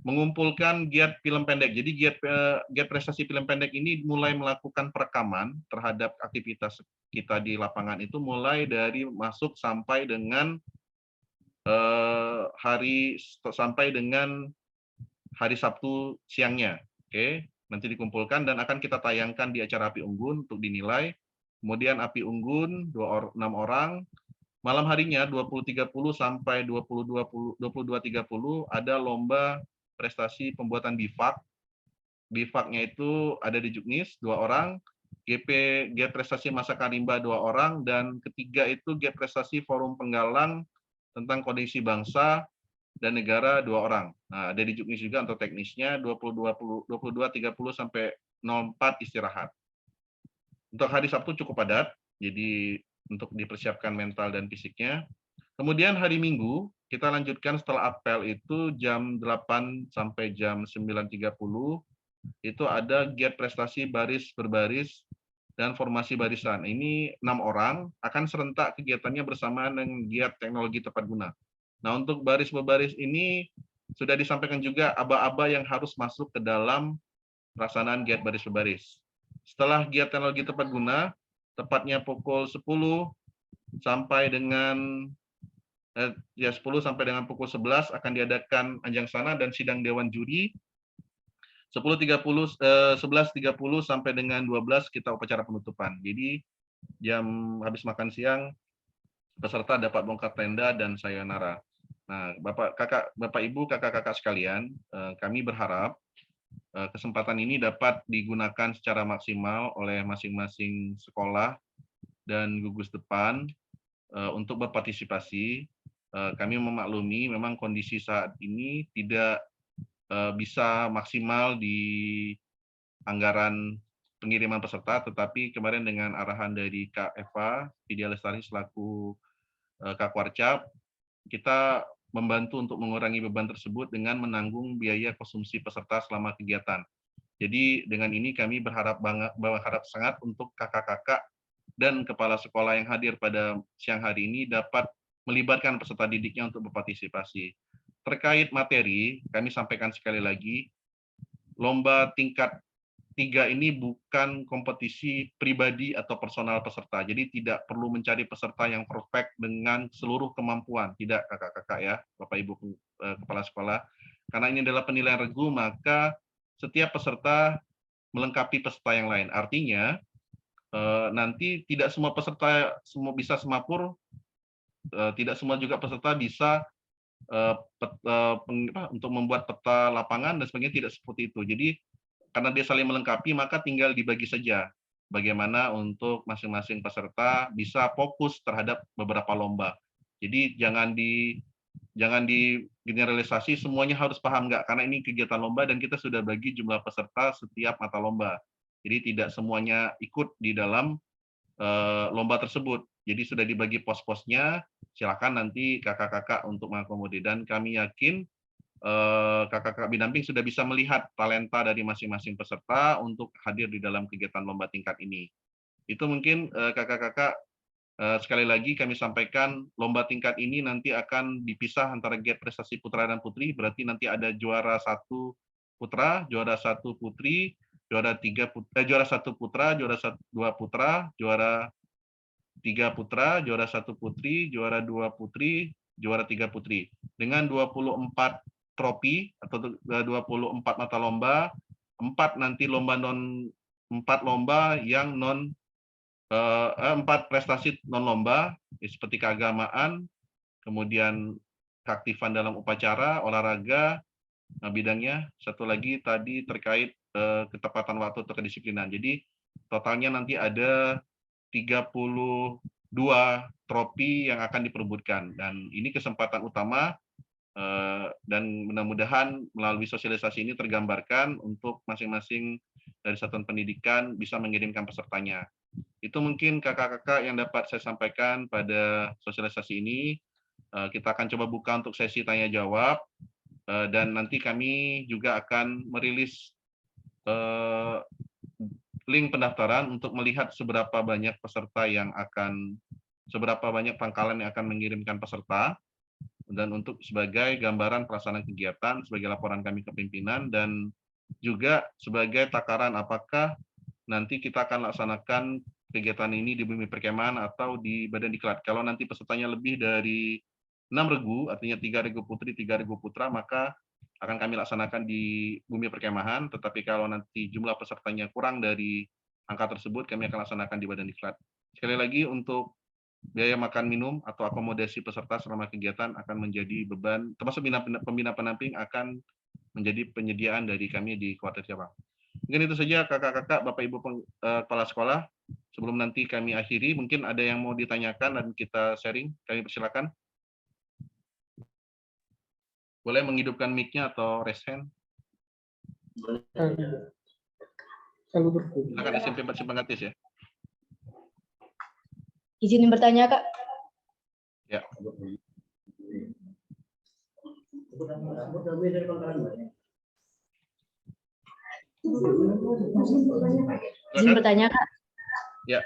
mengumpulkan giat film pendek. Jadi giat prestasi film pendek ini mulai melakukan perekaman terhadap aktivitas kita di lapangan itu mulai dari masuk sampai dengan hari Sabtu siangnya. Oke, nanti dikumpulkan dan akan kita tayangkan di acara Api Unggun untuk dinilai. Kemudian Api Unggun 6 orang. Malam harinya 20.30 sampai 22.30 ada lomba prestasi pembuatan bivak. Bivaknya itu ada di juknis 2 orang, giat prestasi masakan rimba 2 orang, dan ketiga itu giat prestasi forum penggalang tentang kondisi bangsa dan negara 2 orang. Nah, ada di juknis juga untuk teknisnya 22.30 sampai 04 istirahat. Untuk hari Sabtu cukup padat, jadi untuk dipersiapkan mental dan fisiknya. Kemudian hari Minggu kita lanjutkan setelah apel itu jam 8 sampai jam 9.30 itu ada giat prestasi baris berbaris dan formasi barisan. Ini 6 orang akan serentak kegiatannya bersamaan dengan giat teknologi tepat guna. Nah, untuk baris berbaris ini sudah disampaikan juga aba-aba yang harus masuk ke dalam pelaksanaan giat baris berbaris. Setelah giat teknologi tepat guna, tepatnya pukul 10 sampai dengan 10 sampai dengan pukul 11 akan diadakan anjang sana dan sidang dewan juri. 11.30 sampai dengan 12 kita upacara penutupan. Jadi jam habis makan siang peserta dapat bongkar tenda dan sayonara. Nah, Bapak Ibu, kakak-kakak sekalian, kami berharap kesempatan ini dapat digunakan secara maksimal oleh masing-masing sekolah dan gugus depan untuk berpartisipasi. Kami memaklumi memang kondisi saat ini tidak bisa maksimal di anggaran pengiriman peserta, tetapi kemarin dengan arahan dari Kak Eva Vidya Lestari selaku Kak Warcap, kita membantu untuk mengurangi beban tersebut dengan menanggung biaya konsumsi peserta selama kegiatan. Jadi dengan ini kami berharap sangat untuk kakak-kakak dan kepala sekolah yang hadir pada siang hari ini dapat melibatkan peserta didiknya untuk berpartisipasi. Terkait materi, kami sampaikan sekali lagi, lomba tingkat 3 ini bukan kompetisi pribadi atau personal peserta. Jadi tidak perlu mencari peserta yang perfect dengan seluruh kemampuan. Tidak, kakak-kakak ya, Bapak Ibu kepala sekolah. Karena ini adalah penilaian regu, maka setiap peserta melengkapi peserta yang lain. Artinya nanti tidak semua peserta bisa semapur, tidak semua juga peserta bisa untuk membuat peta lapangan dan sebagainya, tidak seperti itu. Jadi karena dia saling melengkapi, maka tinggal dibagi saja bagaimana untuk masing-masing peserta bisa fokus terhadap beberapa lomba. Jadi jangan di generalisasi semuanya harus paham, enggak, karena ini kegiatan lomba dan kita sudah bagi jumlah peserta setiap mata lomba. Jadi tidak semuanya ikut di dalam lomba tersebut. Jadi sudah dibagi pos-posnya, silakan nanti kakak-kakak untuk mengakomodir, dan kami yakin kakak-kakak pendamping sudah bisa melihat talenta dari masing-masing peserta untuk hadir di dalam kegiatan lomba tingkat ini. Itu mungkin kakak-kakak, sekali lagi kami sampaikan lomba tingkat ini nanti akan dipisah antara giat prestasi putra dan putri, berarti nanti ada juara 1 putra, juara 1 putri, juara 1 putra, juara 2 putra, juara 3 putra, juara 1 putri, juara 2 putri, juara 3 putri. Dengan 24 trofi atau 24 mata lomba, 4 nanti lomba 4 lomba yang 4 prestasi non lomba seperti keagamaan, kemudian keaktifan dalam upacara, olahraga, bidangnya. Satu lagi tadi terkait ketepatan waktu atau kedisiplinan. Jadi totalnya nanti ada 32 trofi yang akan diperebutkan, dan ini kesempatan utama, dan mudah-mudahan melalui sosialisasi ini tergambarkan untuk masing-masing dari satuan pendidikan bisa mengirimkan pesertanya. Itu mungkin kakak-kakak yang dapat saya sampaikan pada sosialisasi ini. Kita akan coba buka untuk sesi tanya jawab, dan nanti kami juga akan merilis link pendaftaran untuk melihat seberapa banyak pangkalan yang akan mengirimkan peserta, dan untuk sebagai gambaran pelaksanaan kegiatan, sebagai laporan kami ke pimpinan, dan juga sebagai takaran apakah nanti kita akan laksanakan kegiatan ini di Bumi Perkemahan atau di Badan Diklat. Kalau nanti pesertanya lebih dari 6 regu, artinya 3 regu putri, 3 regu putra, maka akan kami laksanakan di Bumi Perkemahan, tetapi kalau nanti jumlah pesertanya kurang dari angka tersebut, kami akan laksanakan di Badan Diklat. Sekali lagi, untuk biaya makan minum atau akomodasi peserta selama kegiatan akan menjadi beban, termasuk pembina pendamping akan menjadi penyediaan dari kami di Kuartir Cabang. Mungkin itu saja kakak-kakak, Bapak Ibu kepala sekolah. Sebelum nanti kami akhiri, mungkin ada yang mau ditanyakan dan kita sharing, kami persilakan. Boleh menghidupkan mic-nya atau raise hand. Silakan SMP 4 Simpang Gadis ya. Izin bertanya, Kak. Ya. Izin bertanya, Kak. Ya.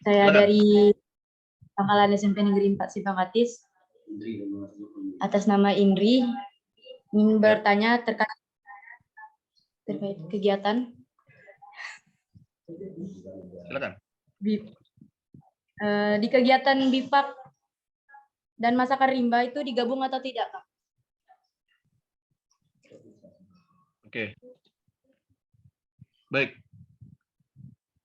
Saya Silakan. dari Pangkalan SMP Negeri 4 Simpang Gadis. Atas nama Indri, ingin bertanya terkait kegiatan. Silakan. Di kegiatan BIPAK dan masakan rimba itu digabung atau tidak, Kak? Oke. Baik.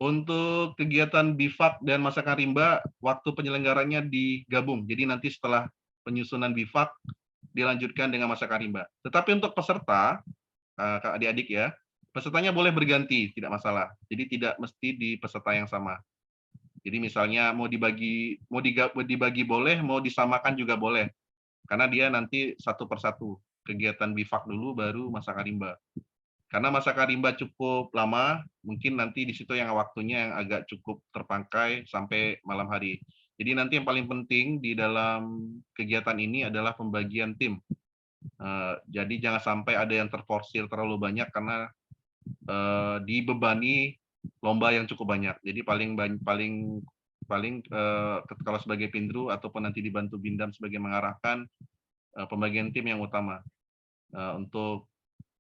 Untuk kegiatan BIFAK dan masakan rimba, waktu penyelenggaranya digabung. Jadi nanti setelah penyusunan BIFAK, dilanjutkan dengan masakan rimba. Tetapi untuk peserta, Kak adik-adik ya, pesertanya boleh berganti, tidak masalah. Jadi tidak mesti di peserta yang sama. Jadi misalnya mau dibagi boleh, mau disamakan juga boleh. Karena dia nanti satu persatu. Kegiatan BIFAK dulu, baru masakan rimba. Karena masakan rimba cukup lama, mungkin nanti di situ yang waktunya yang agak cukup terpangkai sampai malam hari. Jadi nanti yang paling penting di dalam kegiatan ini adalah pembagian tim. Jadi jangan sampai ada yang terforsir terlalu banyak karena dibebani lomba yang cukup banyak. Jadi paling kalau sebagai Pindru ataupun nanti dibantu Bindam sebagai mengarahkan, pembagian tim yang utama. Untuk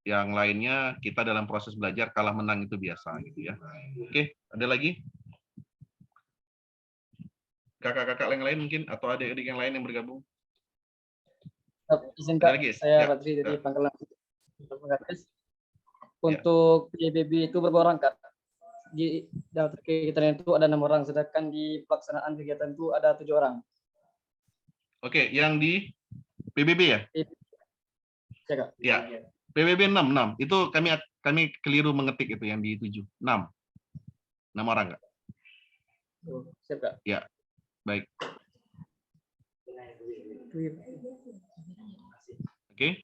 yang lainnya kita dalam proses belajar kalah menang itu biasa gitu ya. Oke, ada lagi? Kakak-kakak yang lain mungkin atau adik-adik yang lain yang bergabung? Izin Kak, lagi? saya Ya. Badri dari Pangkalan. Untuk PBB itu berapa orang Kak? Di daftar kegiatan itu ada 6 orang, sedangkan di pelaksanaan kegiatan itu ada 7 orang. Oke, yang di PBB ya? Ya Kak. Ya. PBB 6. Itu kami keliru mengetik itu yang di 7. 6 orang Kak. Siap Kak. Ya. Baik. Oke.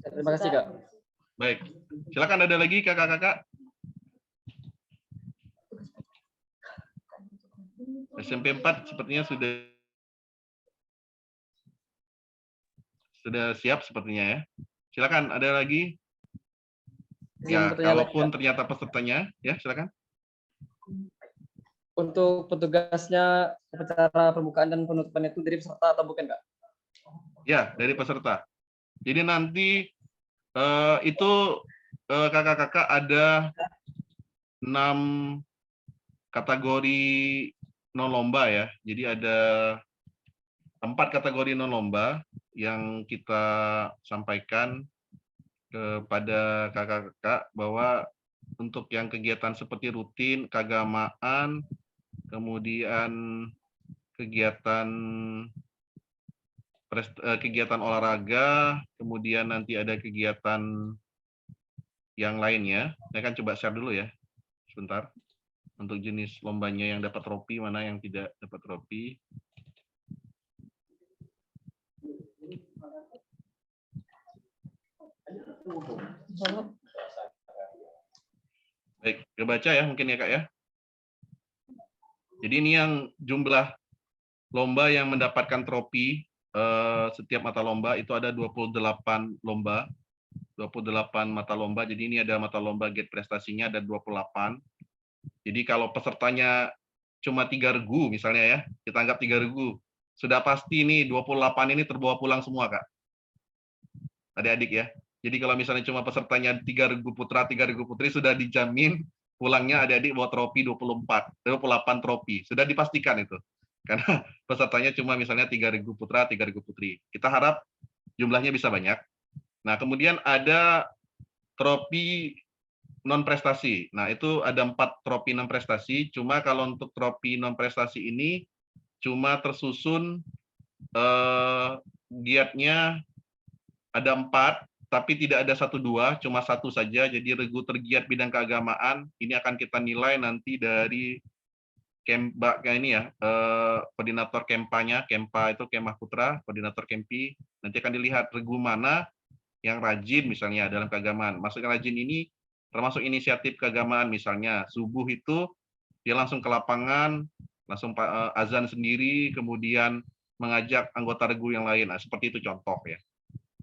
Terima kasih Kak. Baik. Silakan, ada lagi kakak-kakak? SMP 4 sepertinya sudah sudah siap sepertinya ya. Silakan, ada lagi? Izin Ya, bertanya lagi, kalaupun Kak. ternyata pesertanya, ya silakan. Untuk petugasnya upacara pembukaan dan penutupan itu dari peserta atau bukan, Kak? Ya, dari peserta. Jadi nanti itu kakak-kakak ada 6 kategori non lomba ya. Jadi ada 4 kategori non lomba yang kita sampaikan kepada kakak-kakak bahwa untuk yang kegiatan seperti rutin, keagamaan, kemudian kegiatan kegiatan olahraga, kemudian nanti ada kegiatan yang lainnya. Saya akan coba share dulu ya, sebentar. Untuk jenis lombanya yang dapat trofi, mana yang tidak dapat trofi. Baik, kebaca ya mungkin ya Kak ya. Jadi ini yang jumlah lomba yang mendapatkan trofi setiap mata lomba itu ada 28 lomba. 28 mata lomba. Jadi ini ada mata lomba gate prestasinya ada 28. Jadi kalau pesertanya cuma 3 regu misalnya ya, kita anggap 3 regu. Sudah pasti ini 28 ini terbawa pulang semua, Kak. Adik-adik ya. Jadi kalau misalnya cuma pesertanya 3 regu putra, 3 regu putri sudah dijamin pulangnya adik-adik bawa trofi 28 trofi. Sudah dipastikan itu. Karena pesertanya cuma misalnya 3 regu putra, 3 regu putri. Kita harap jumlahnya bisa banyak. Nah, kemudian ada trofi non prestasi. Nah, itu ada 4 trofi non prestasi. Cuma kalau untuk trofi non prestasi ini cuma tersusun giatnya ada 4, tapi tidak ada 1-2, cuma 1 saja. Jadi regu tergiat bidang keagamaan ini akan kita nilai nanti dari Kempa ini ya, koordinator Kempanya, Kempa itu Kemah Putra, koordinator Kempi. Nanti akan dilihat regu mana yang rajin misalnya dalam keagamaan. Maksudnya rajin ini termasuk inisiatif keagamaan misalnya subuh itu dia langsung ke lapangan, langsung azan sendiri, kemudian mengajak anggota regu yang lain. Nah, seperti itu contoh ya.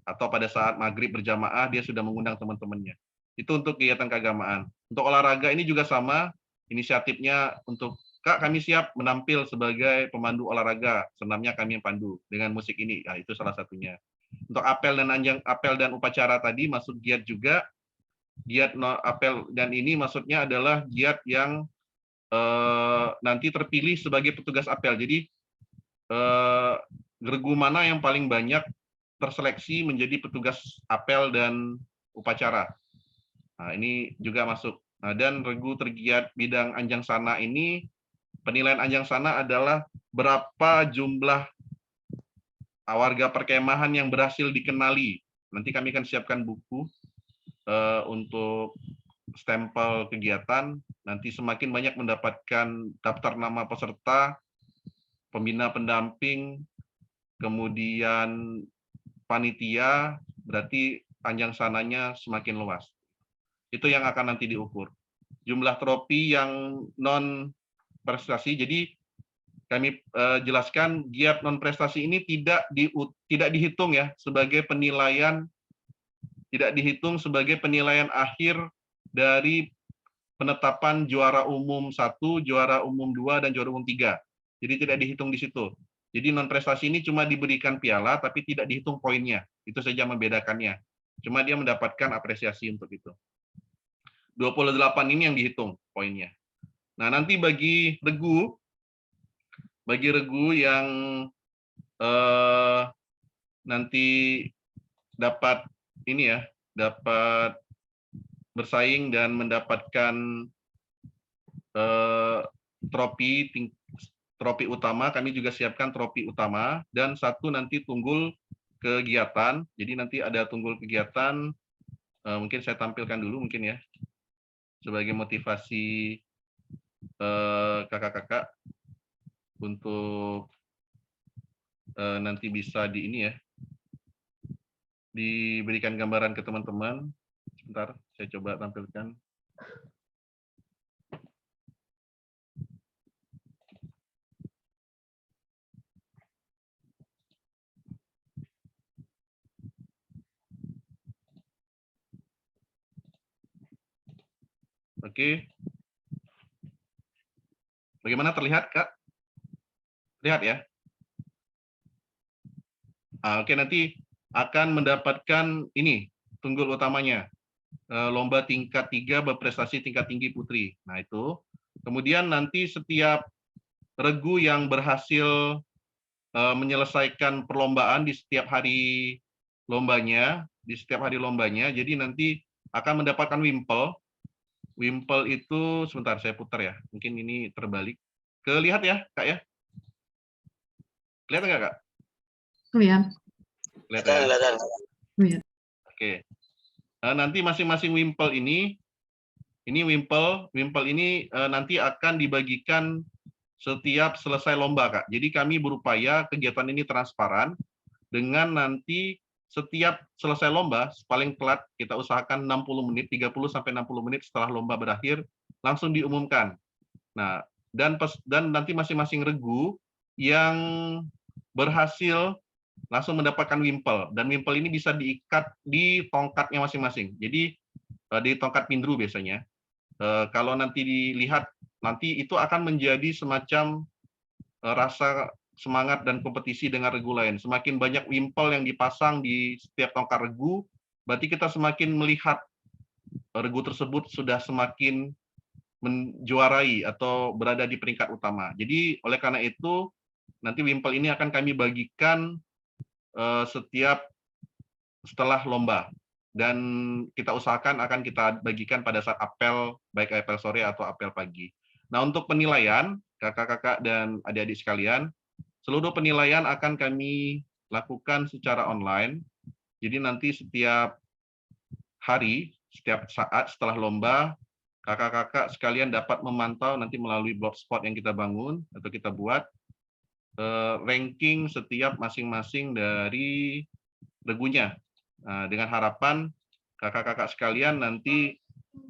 Atau pada saat maghrib berjamaah dia sudah mengundang teman-temannya. Itu untuk kegiatan keagamaan. Untuk olahraga ini juga sama, inisiatifnya untuk Kak, kami siap menampil sebagai pemandu olahraga, senamnya kami yang pandu dengan musik ini. Nah, itu salah satunya. Untuk apel dan upacara tadi masuk giat juga. Giat apel dan ini maksudnya adalah giat yang nanti terpilih sebagai petugas apel. Jadi regu mana yang paling banyak terseleksi menjadi petugas apel dan upacara. Nah, ini juga masuk. Nah, dan regu tergiat bidang anjang sana ini penilaian anjang sana adalah berapa jumlah warga perkemahan yang berhasil dikenali. Nanti kami akan siapkan buku untuk stempel kegiatan. Nanti semakin banyak mendapatkan daftar nama peserta, pembina pendamping, kemudian panitia, berarti anjang sananya semakin luas. Itu yang akan nanti diukur. Jumlah trofi yang non prestasi, jadi kami jelaskan giat non prestasi ini tidak dihitung ya sebagai penilaian, tidak dihitung sebagai penilaian akhir dari penetapan juara umum 1, juara umum 2, dan juara umum 3. Jadi tidak dihitung di situ. Jadi non prestasi ini cuma diberikan piala tapi tidak dihitung poinnya. Itu saja membedakannya. Cuma dia mendapatkan apresiasi untuk itu. 28 ini yang dihitung poinnya. Nah, nanti bagi regu yang nanti dapat ini ya, dapat bersaing dan mendapatkan trofi utama, kami juga siapkan trofi utama dan 1 nanti tunggul kegiatan. Jadi nanti ada tunggul kegiatan, mungkin saya tampilkan dulu mungkin ya, sebagai motivasi kakak-kakak untuk nanti bisa di ini ya, diberikan gambaran ke teman-teman. Sebentar, saya coba tampilkan. Oke. Bagaimana terlihat, Kak? Lihat ya. Oke, nanti akan mendapatkan ini tunggul utamanya. Lomba tingkat 3 berprestasi tingkat tinggi putri. Nah, itu. Kemudian nanti setiap regu yang berhasil menyelesaikan perlombaan di setiap hari lombanya, jadi nanti akan mendapatkan wimpel. Wimpel itu sebentar saya putar ya. Mungkin ini terbalik. Lihat ya, Kak ya. Lihat nggak, Kak? Oh ya. Lihat ya. Iya. Oke. Nanti masing-masing wimpel ini wimpel ini nanti akan dibagikan setiap selesai lomba, Kak. Jadi kami berupaya kegiatan ini transparan dengan nanti setiap selesai lomba, paling telat kita usahakan 60 menit, 30 sampai 60 menit setelah lomba berakhir, langsung diumumkan. Nah, dan nanti masing-masing regu yang berhasil langsung mendapatkan wimpel, dan wimpel ini bisa diikat di tongkatnya masing-masing. Jadi di tongkat pindru biasanya. Kalau nanti dilihat, nanti itu akan menjadi semacam rasa semangat dan kompetisi dengan regu lain. Semakin banyak wimpel yang dipasang di setiap tongkat regu, berarti kita semakin melihat regu tersebut sudah semakin menjuarai atau berada di peringkat utama. Jadi oleh karena itu, nanti wimpel ini akan kami bagikan setiap setelah lomba. Dan kita usahakan akan kita bagikan pada saat apel, baik apel sore atau apel pagi. Nah, untuk penilaian, kakak-kakak dan adik-adik sekalian, seluruh penilaian akan kami lakukan secara online. Jadi nanti setiap hari, setiap saat setelah lomba, kakak-kakak sekalian dapat memantau nanti melalui blogspot yang kita bangun atau kita buat, ranking setiap masing-masing dari regunya. Nah, dengan harapan kakak-kakak sekalian nanti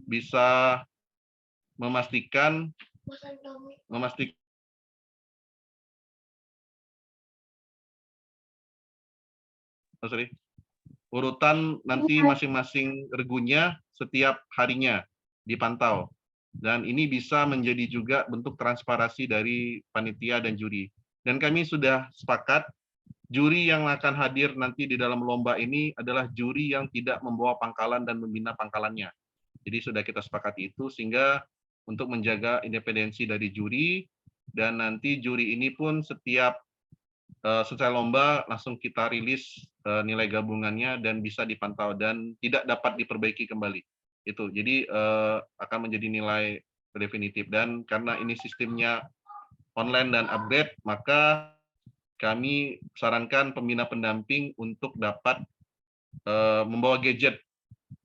bisa memastikan urutan nanti masing-masing regunya setiap harinya dipantau. Dan ini bisa menjadi juga bentuk transparansi dari panitia dan juri. Dan kami sudah sepakat juri yang akan hadir nanti di dalam lomba ini adalah juri yang tidak membawa pangkalan dan membina pangkalannya. Jadi sudah kita sepakati itu, sehingga untuk menjaga independensi dari juri, dan nanti juri ini pun setiap selesai lomba langsung kita rilis nilai gabungannya dan bisa dipantau dan tidak dapat diperbaiki kembali. Itu. Jadi akan menjadi nilai definitif, dan karena ini sistemnya online dan upgrade, maka kami sarankan pembina pendamping untuk dapat membawa gadget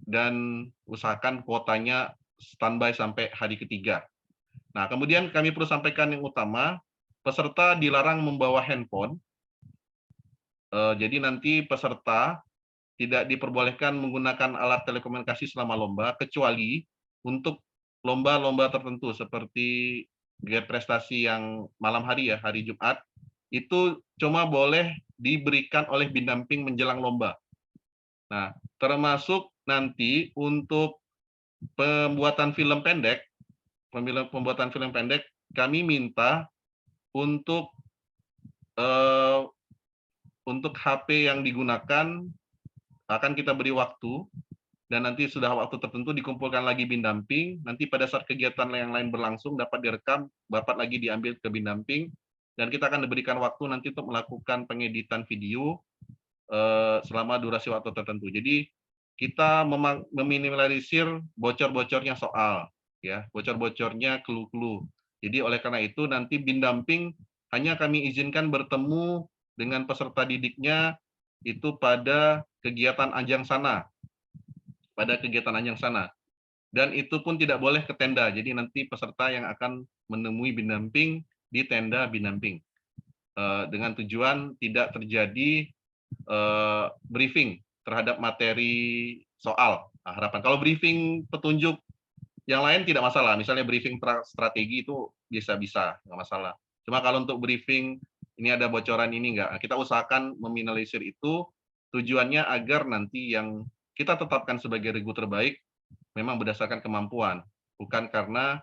dan usahakan kuotanya standby sampai hari ketiga. Nah, kemudian kami perlu sampaikan yang utama, peserta dilarang membawa handphone. Jadi nanti peserta tidak diperbolehkan menggunakan alat telekomunikasi selama lomba, kecuali untuk lomba-lomba tertentu seperti prestasi yang malam hari ya, hari Jumat, itu cuma boleh diberikan oleh pendamping menjelang lomba. Nah, termasuk nanti untuk pembuatan film pendek, kami minta untuk HP yang digunakan akan kita beri waktu, dan nanti sudah waktu tertentu dikumpulkan lagi pendamping, nanti pada saat kegiatan yang lain berlangsung dapat direkam, dapat lagi diambil ke pendamping, dan kita akan diberikan waktu nanti untuk melakukan pengeditan video selama durasi waktu tertentu. Jadi kita meminimalisir bocor-bocornya soal, ya, bocor-bocornya clue-clue. Jadi oleh karena itu nanti pendamping hanya kami izinkan bertemu dengan peserta didiknya itu pada kegiatan anjang sana. Dan itu pun tidak boleh ke tenda. Jadi nanti peserta yang akan menemui pendamping di tenda pendamping. Dengan tujuan tidak terjadi briefing terhadap materi soal. Nah, harapan kalau briefing petunjuk yang lain tidak masalah. Misalnya briefing strategi itu bisa, nggak masalah. Cuma kalau untuk briefing ini ada bocoran ini enggak. Nah, kita usahakan meminimalisir itu, tujuannya agar nanti yang kita tetapkan sebagai regu terbaik memang berdasarkan kemampuan, bukan karena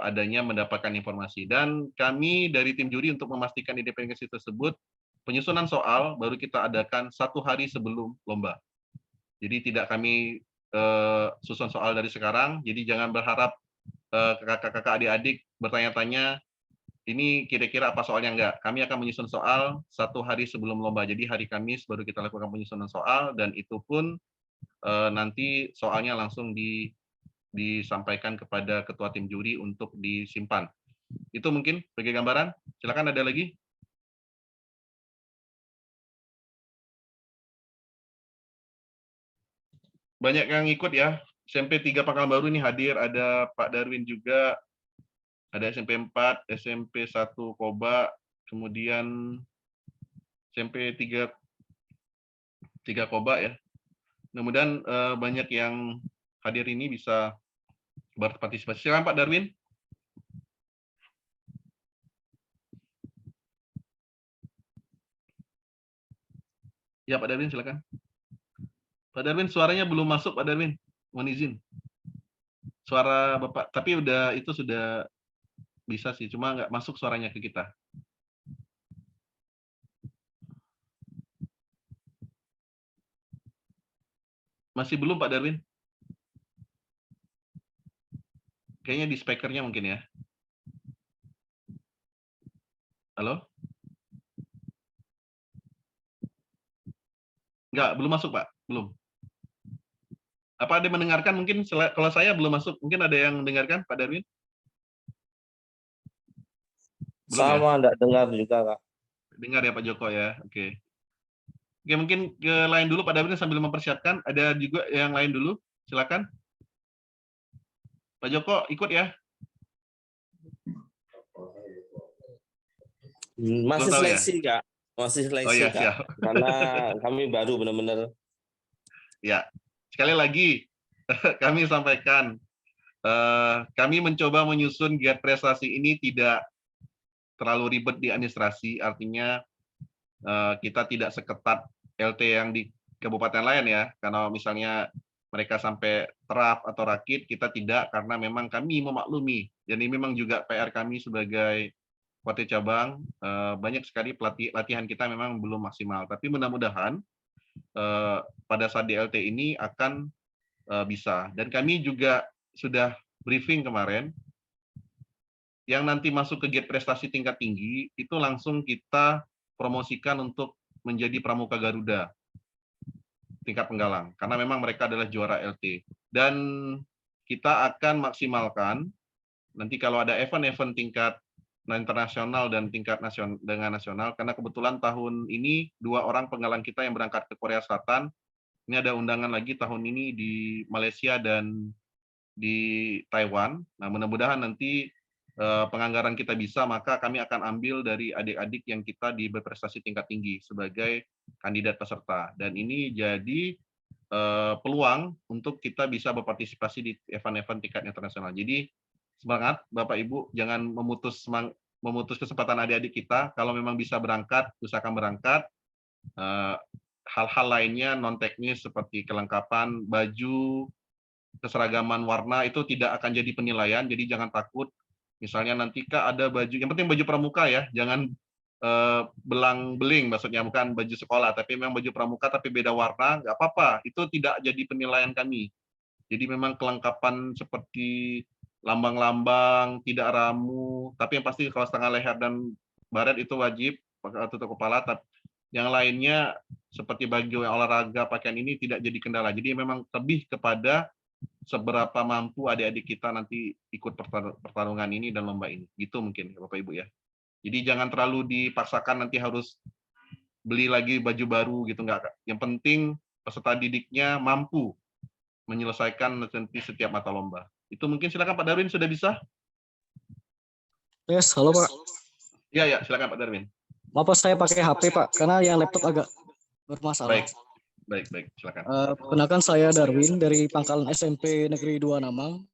adanya mendapatkan informasi. Dan kami dari tim juri untuk memastikan independensi tersebut, penyusunan soal baru kita adakan 1 hari sebelum lomba. Jadi tidak kami susun soal dari sekarang, jadi jangan berharap kakak-kakak adik-adik bertanya-tanya, ini kira-kira apa soalnya, enggak. Kami akan menyusun soal 1 hari sebelum lomba. Jadi hari Kamis baru kita lakukan penyusunan soal, dan itu pun nanti soalnya langsung disampaikan kepada ketua tim juri untuk disimpan. Itu mungkin sebagai gambaran. Silakan, ada lagi? Banyak yang ikut ya. SMP 3 Pangkalan Baru ini hadir, ada Pak Darwin juga, ada SMP 4, SMP 1 Koba, kemudian SMP 3 Koba ya. Mudah-mudahan banyak yang hadir ini bisa berpartisipasi. Silakan Pak Darwin. Ya Pak Darwin, silakan. Pak Darwin, suaranya belum masuk Pak Darwin. Mohon izin. Suara Bapak, tapi itu sudah bisa sih, cuma nggak masuk suaranya ke kita. Masih belum Pak Darwin? Kayaknya di speakernya mungkin ya. Halo? Enggak, belum masuk Pak, belum. Apa ada yang mendengarkan? Mungkin kalau saya belum masuk, mungkin ada yang mendengarkan Pak Darwin? Belum ya? Sama, enggak dengar juga, Kak. Dengar ya Pak Joko ya, oke. Oke, mungkin ke lain dulu Pak Darwin sambil mempersiapkan. Ada juga yang lain dulu, silakan. Pak Joko ikut ya. Masih Belum tahu ya? seleksi, Kak. Masih Oh seleksi, ya, Kak. siap. Karena kami baru benar-benar. Ya, sekali lagi kami sampaikan, kami mencoba menyusun giat prestasi ini tidak terlalu ribet di administrasi, artinya kita tidak seketat LT yang di kabupaten lain ya, karena misalnya mereka sampai terap atau rakit, kita tidak, karena memang kami memaklumi, dan ini memang juga PR kami sebagai Bupati Cabang, banyak sekali latihan kita memang belum maksimal, tapi mudah-mudahan pada saat di LT ini akan bisa. Dan kami juga sudah briefing kemarin, yang nanti masuk ke giat prestasi tingkat tinggi, itu langsung kita promosikan untuk menjadi Pramuka Garuda tingkat Penggalang, karena memang mereka adalah juara LT. Dan kita akan maksimalkan, nanti kalau ada event-event tingkat internasional dan tingkat nasional dengan nasional, karena kebetulan tahun ini 2 orang penggalang kita yang berangkat ke Korea Selatan, ini ada undangan lagi tahun ini di Malaysia dan di Taiwan. Nah, mudah-mudahan nanti penganggaran kita bisa, maka kami akan ambil dari adik-adik yang kita di berprestasi tingkat tinggi sebagai kandidat peserta. Dan ini jadi peluang untuk kita bisa berpartisipasi di event-event tingkat internasional. Jadi semangat Bapak Ibu, jangan memutus kesempatan adik-adik kita. Kalau memang bisa berangkat, usahakan berangkat. Hal-hal lainnya non teknis seperti kelengkapan baju, keseragaman warna itu tidak akan jadi penilaian. Jadi jangan takut. Misalnya nanti Kak ada baju, yang penting baju pramuka ya, jangan belang-beling, maksudnya bukan baju sekolah, tapi memang baju pramuka tapi beda warna, nggak apa-apa. Itu tidak jadi penilaian kami. Jadi memang kelengkapan seperti lambang-lambang, tidak ramu, tapi yang pasti kalau setengah leher dan baret itu wajib tutup kepala. Yang lainnya seperti baju olahraga, pakaian ini tidak jadi kendala. Jadi memang lebih kepada seberapa mampu adik-adik kita nanti ikut pertarungan ini dan lomba ini. Gitu mungkin Bapak Ibu ya. Jadi jangan terlalu dipaksakan nanti harus beli lagi baju baru gitu, enggak. Yang penting peserta didiknya mampu menyelesaikan nanti setiap mata lomba. Itu mungkin. Silakan Pak Darwin, sudah bisa? Yes, halo Pak. Ya, silakan Pak Darwin. Maaf saya pakai HP Pak, karena yang laptop agak bermasalah. Baik, silakan. Perkenalkan saya Darwin dari Pangkalan SMP Negeri 2 Namang.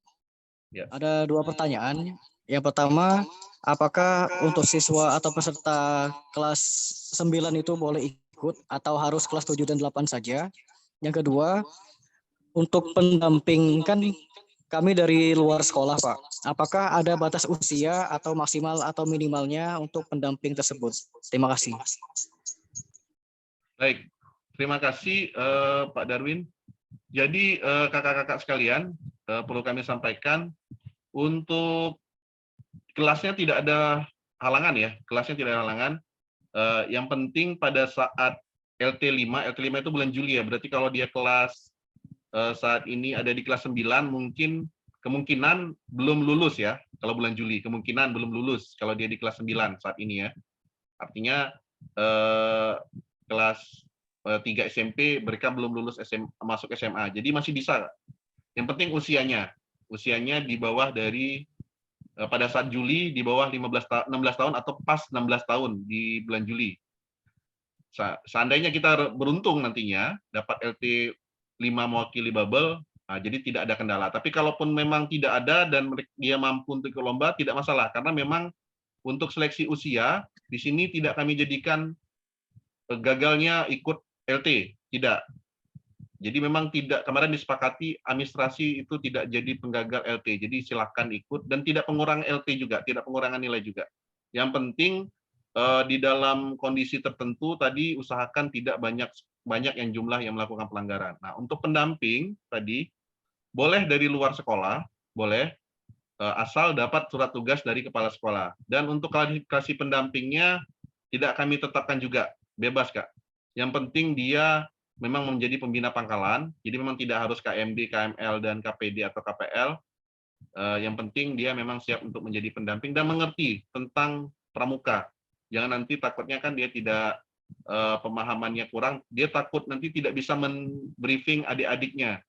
Ya. Ada 2 pertanyaan. Yang pertama, apakah untuk siswa atau peserta kelas 9 itu boleh ikut atau harus kelas 7 dan 8 saja? Yang kedua, untuk pendamping, kan kami dari luar sekolah, Pak. Apakah ada batas usia atau maksimal atau minimalnya untuk pendamping tersebut? Terima kasih. Baik, terima kasih Pak Darwin. Jadi kakak-kakak sekalian, perlu kami sampaikan untuk kelasnya tidak ada halangan ya, kelasnya tidak ada halangan. Yang penting pada saat LT5 itu bulan Juli ya, berarti kalau dia kelas saat ini ada di kelas 9 mungkin kemungkinan belum lulus ya, kalau bulan Juli kemungkinan belum lulus kalau dia di kelas 9 saat ini ya. Artinya kelas 3 SMP mereka belum lulus masuk SMA, jadi masih bisa. Yang penting usianya di bawah dari pada saat Juli di bawah 16 tahun atau pas 16 tahun di bulan Juli. Seandainya kita beruntung nantinya dapat LT 5 mewakili bubble, nah, jadi tidak ada kendala. Tapi kalaupun memang tidak ada dan dia mampu untuk ikut lomba, tidak masalah. Karena memang untuk seleksi usia, di sini tidak kami jadikan gagalnya ikut LT, tidak. Jadi memang tidak, kemarin disepakati administrasi itu tidak jadi penggagal LT, jadi silakan ikut, dan tidak pengurangan LT juga, tidak pengurangan nilai juga. Yang penting di dalam kondisi tertentu tadi usahakan tidak banyak yang jumlah yang melakukan pelanggaran. Nah, untuk pendamping tadi boleh dari luar sekolah, boleh asal dapat surat tugas dari kepala sekolah. Dan untuk klasifikasi pendampingnya tidak kami tetapkan juga, bebas Kak. Yang penting dia memang menjadi pembina pangkalan, jadi memang tidak harus KMD, KML, dan KPD atau KPL. Yang penting dia memang siap untuk menjadi pendamping dan mengerti tentang pramuka. Jangan nanti takutnya kan dia tidak pemahamannya kurang, dia takut nanti tidak bisa men-briefing adik-adiknya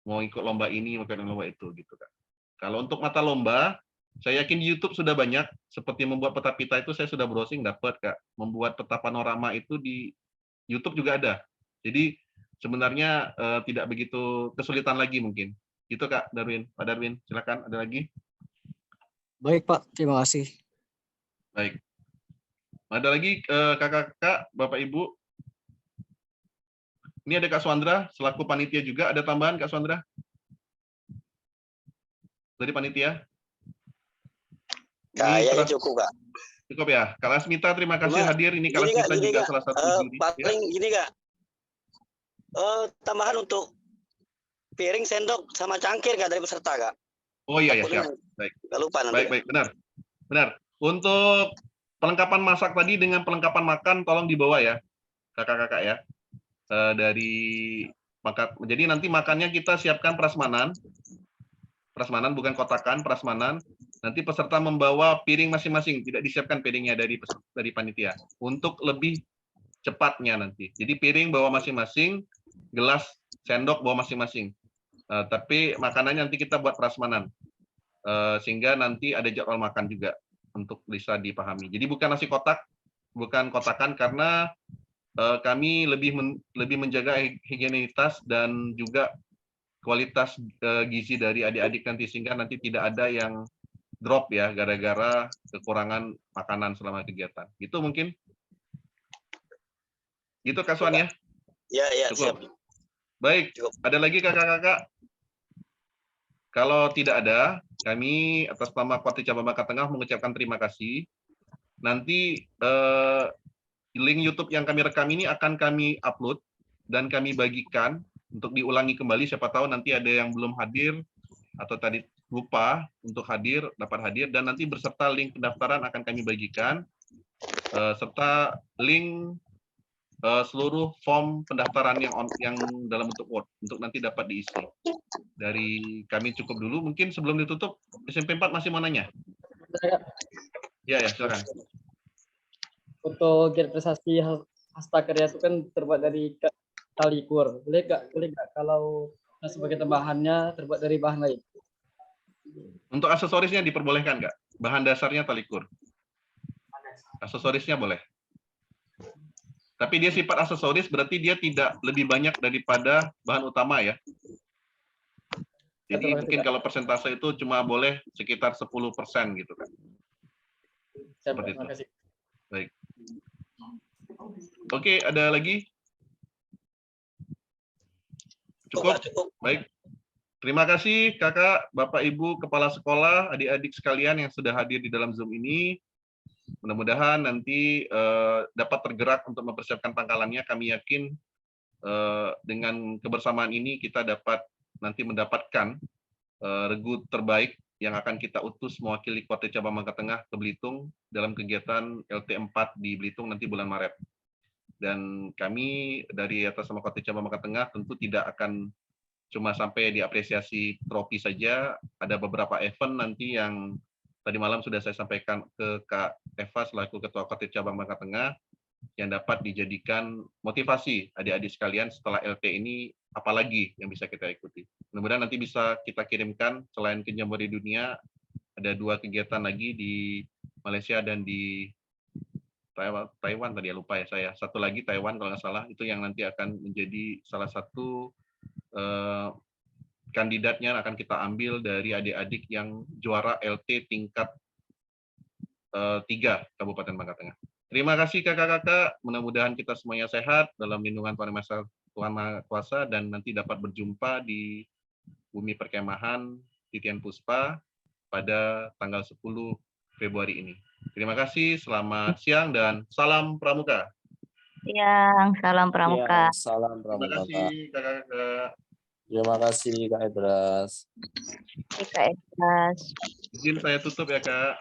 mau ikut lomba ini, mau ikut lomba itu gitu kan. Kalau untuk mata lomba, saya yakin di YouTube sudah banyak, seperti membuat peta pita itu saya sudah browsing dapat Kak. Membuat peta panorama itu di YouTube juga ada. Jadi sebenarnya tidak begitu kesulitan lagi mungkin. Itu Kak Darwin. Pak Darwin, silakan ada lagi. Baik Pak, terima kasih. Baik. Ada lagi kakak-kakak, Bapak Ibu? Ini ada Kak Swandra, selaku panitia juga. Ada tambahan Kak Swandra? Dari panitia? Kayaknya cukup, Kak. Cukup ya. Kak Lasmita, terima kasih hadir. Ini Kak Lasmita juga salah satu juri. Paling gini, Kak. Tambahan untuk piring, sendok, sama cangkir, Kak, dari peserta, Kak. Oh iya, ya, siap. Baik. Nggak lupa nanti. Baik, benar. Untuk perlengkapan masak tadi dengan perlengkapan makan tolong dibawa ya, kakak-kakak ya. Jadi nanti makannya kita siapkan prasmanan bukan kotakan, prasmanan. Nanti peserta membawa piring masing-masing, tidak disiapkan piringnya dari panitia untuk lebih cepatnya nanti. Jadi piring bawa masing-masing, gelas, sendok bawa masing-masing. Tapi makanannya nanti kita buat prasmanan, sehingga nanti ada jadwal makan juga untuk bisa dipahami. Jadi bukan nasi kotak, bukan kotakan, karena kami lebih menjaga higienitas dan juga kualitas gizi dari adik-adik nanti, sehingga nanti tidak ada yang drop ya gara-gara kekurangan makanan selama kegiatan. Itu mungkin. Gitu Kak Swan ya? Ya, siap. Baik, ada lagi kakak-kakak? Kalau tidak ada, kami atas nama Kuarti Cabang Bakat Tengah mengucapkan terima kasih. Nanti link YouTube yang kami rekam ini akan kami upload dan kami bagikan untuk diulangi kembali. Siapa tahu nanti ada yang belum hadir atau tadi lupa untuk hadir, dapat hadir, dan nanti berserta link pendaftaran akan kami bagikan, serta link seluruh form pendaftaran yang dalam bentuk Word untuk nanti dapat diisi. Dari kami cukup dulu. Mungkin sebelum ditutup, SMP 4 masih mau nanya? Ya, silakan. Untuk giat prestasi hasta karya itu kan terbuat dari talikur. Boleh nggak kalau sebagai tambahannya terbuat dari bahan lain? Untuk aksesorisnya diperbolehkan nggak? Bahan dasarnya talikur. Aksesorisnya boleh. Tapi dia sifat aksesoris berarti dia tidak lebih banyak daripada bahan utama ya. Jadi mungkin kalau persentase itu cuma boleh sekitar 10% gitu kan. Seperti itu. Baik. Oke, ada lagi? Cukup? Baik. Terima kasih Kakak, Bapak, Ibu, Kepala Sekolah, adik-adik sekalian yang sudah hadir di dalam Zoom ini. Mudah-mudahan nanti dapat tergerak untuk mempersiapkan pangkalannya. Kami yakin dengan kebersamaan ini kita dapat nanti mendapatkan regu terbaik yang akan kita utus mewakili Kuartir Cabang Bangka Tengah ke Belitung dalam kegiatan LT4 di Belitung nanti bulan Maret. Dan kami dari atas nama Kuartir Cabang Bangka Tengah tentu tidak akan cuma sampai diapresiasi trofi saja, ada beberapa event nanti yang tadi malam sudah saya sampaikan ke Kak Eva selaku Ketua Kuartir Cabang Bangka Tengah, yang dapat dijadikan motivasi adik-adik sekalian setelah LT ini, apalagi yang bisa kita ikuti. Mudah-mudahan nanti bisa kita kirimkan, selain ke Jambore Dunia, ada 2 kegiatan lagi di Malaysia dan di Taiwan tadi ya, lupa ya saya. Satu lagi Taiwan kalau nggak salah, itu yang nanti akan menjadi salah satu kandidatnya akan kita ambil dari adik-adik yang juara LT tingkat 3 Kabupaten Bangka Tengah. Terima kasih kakak-kakak, mudah-mudahan kita semuanya sehat dalam lindungan Tuhan Maha Kuasa dan nanti dapat berjumpa di Bumi Perkemahan Titian Puspa pada tanggal 10 Februari ini. Terima kasih, selamat siang dan salam Pramuka. Siang, salam Pramuka. Ya, salam Terima Pramuka. kasih kakak-kakak. Terima kasih Kak Edras. Kak Edras. Izin saya tutup ya Kak.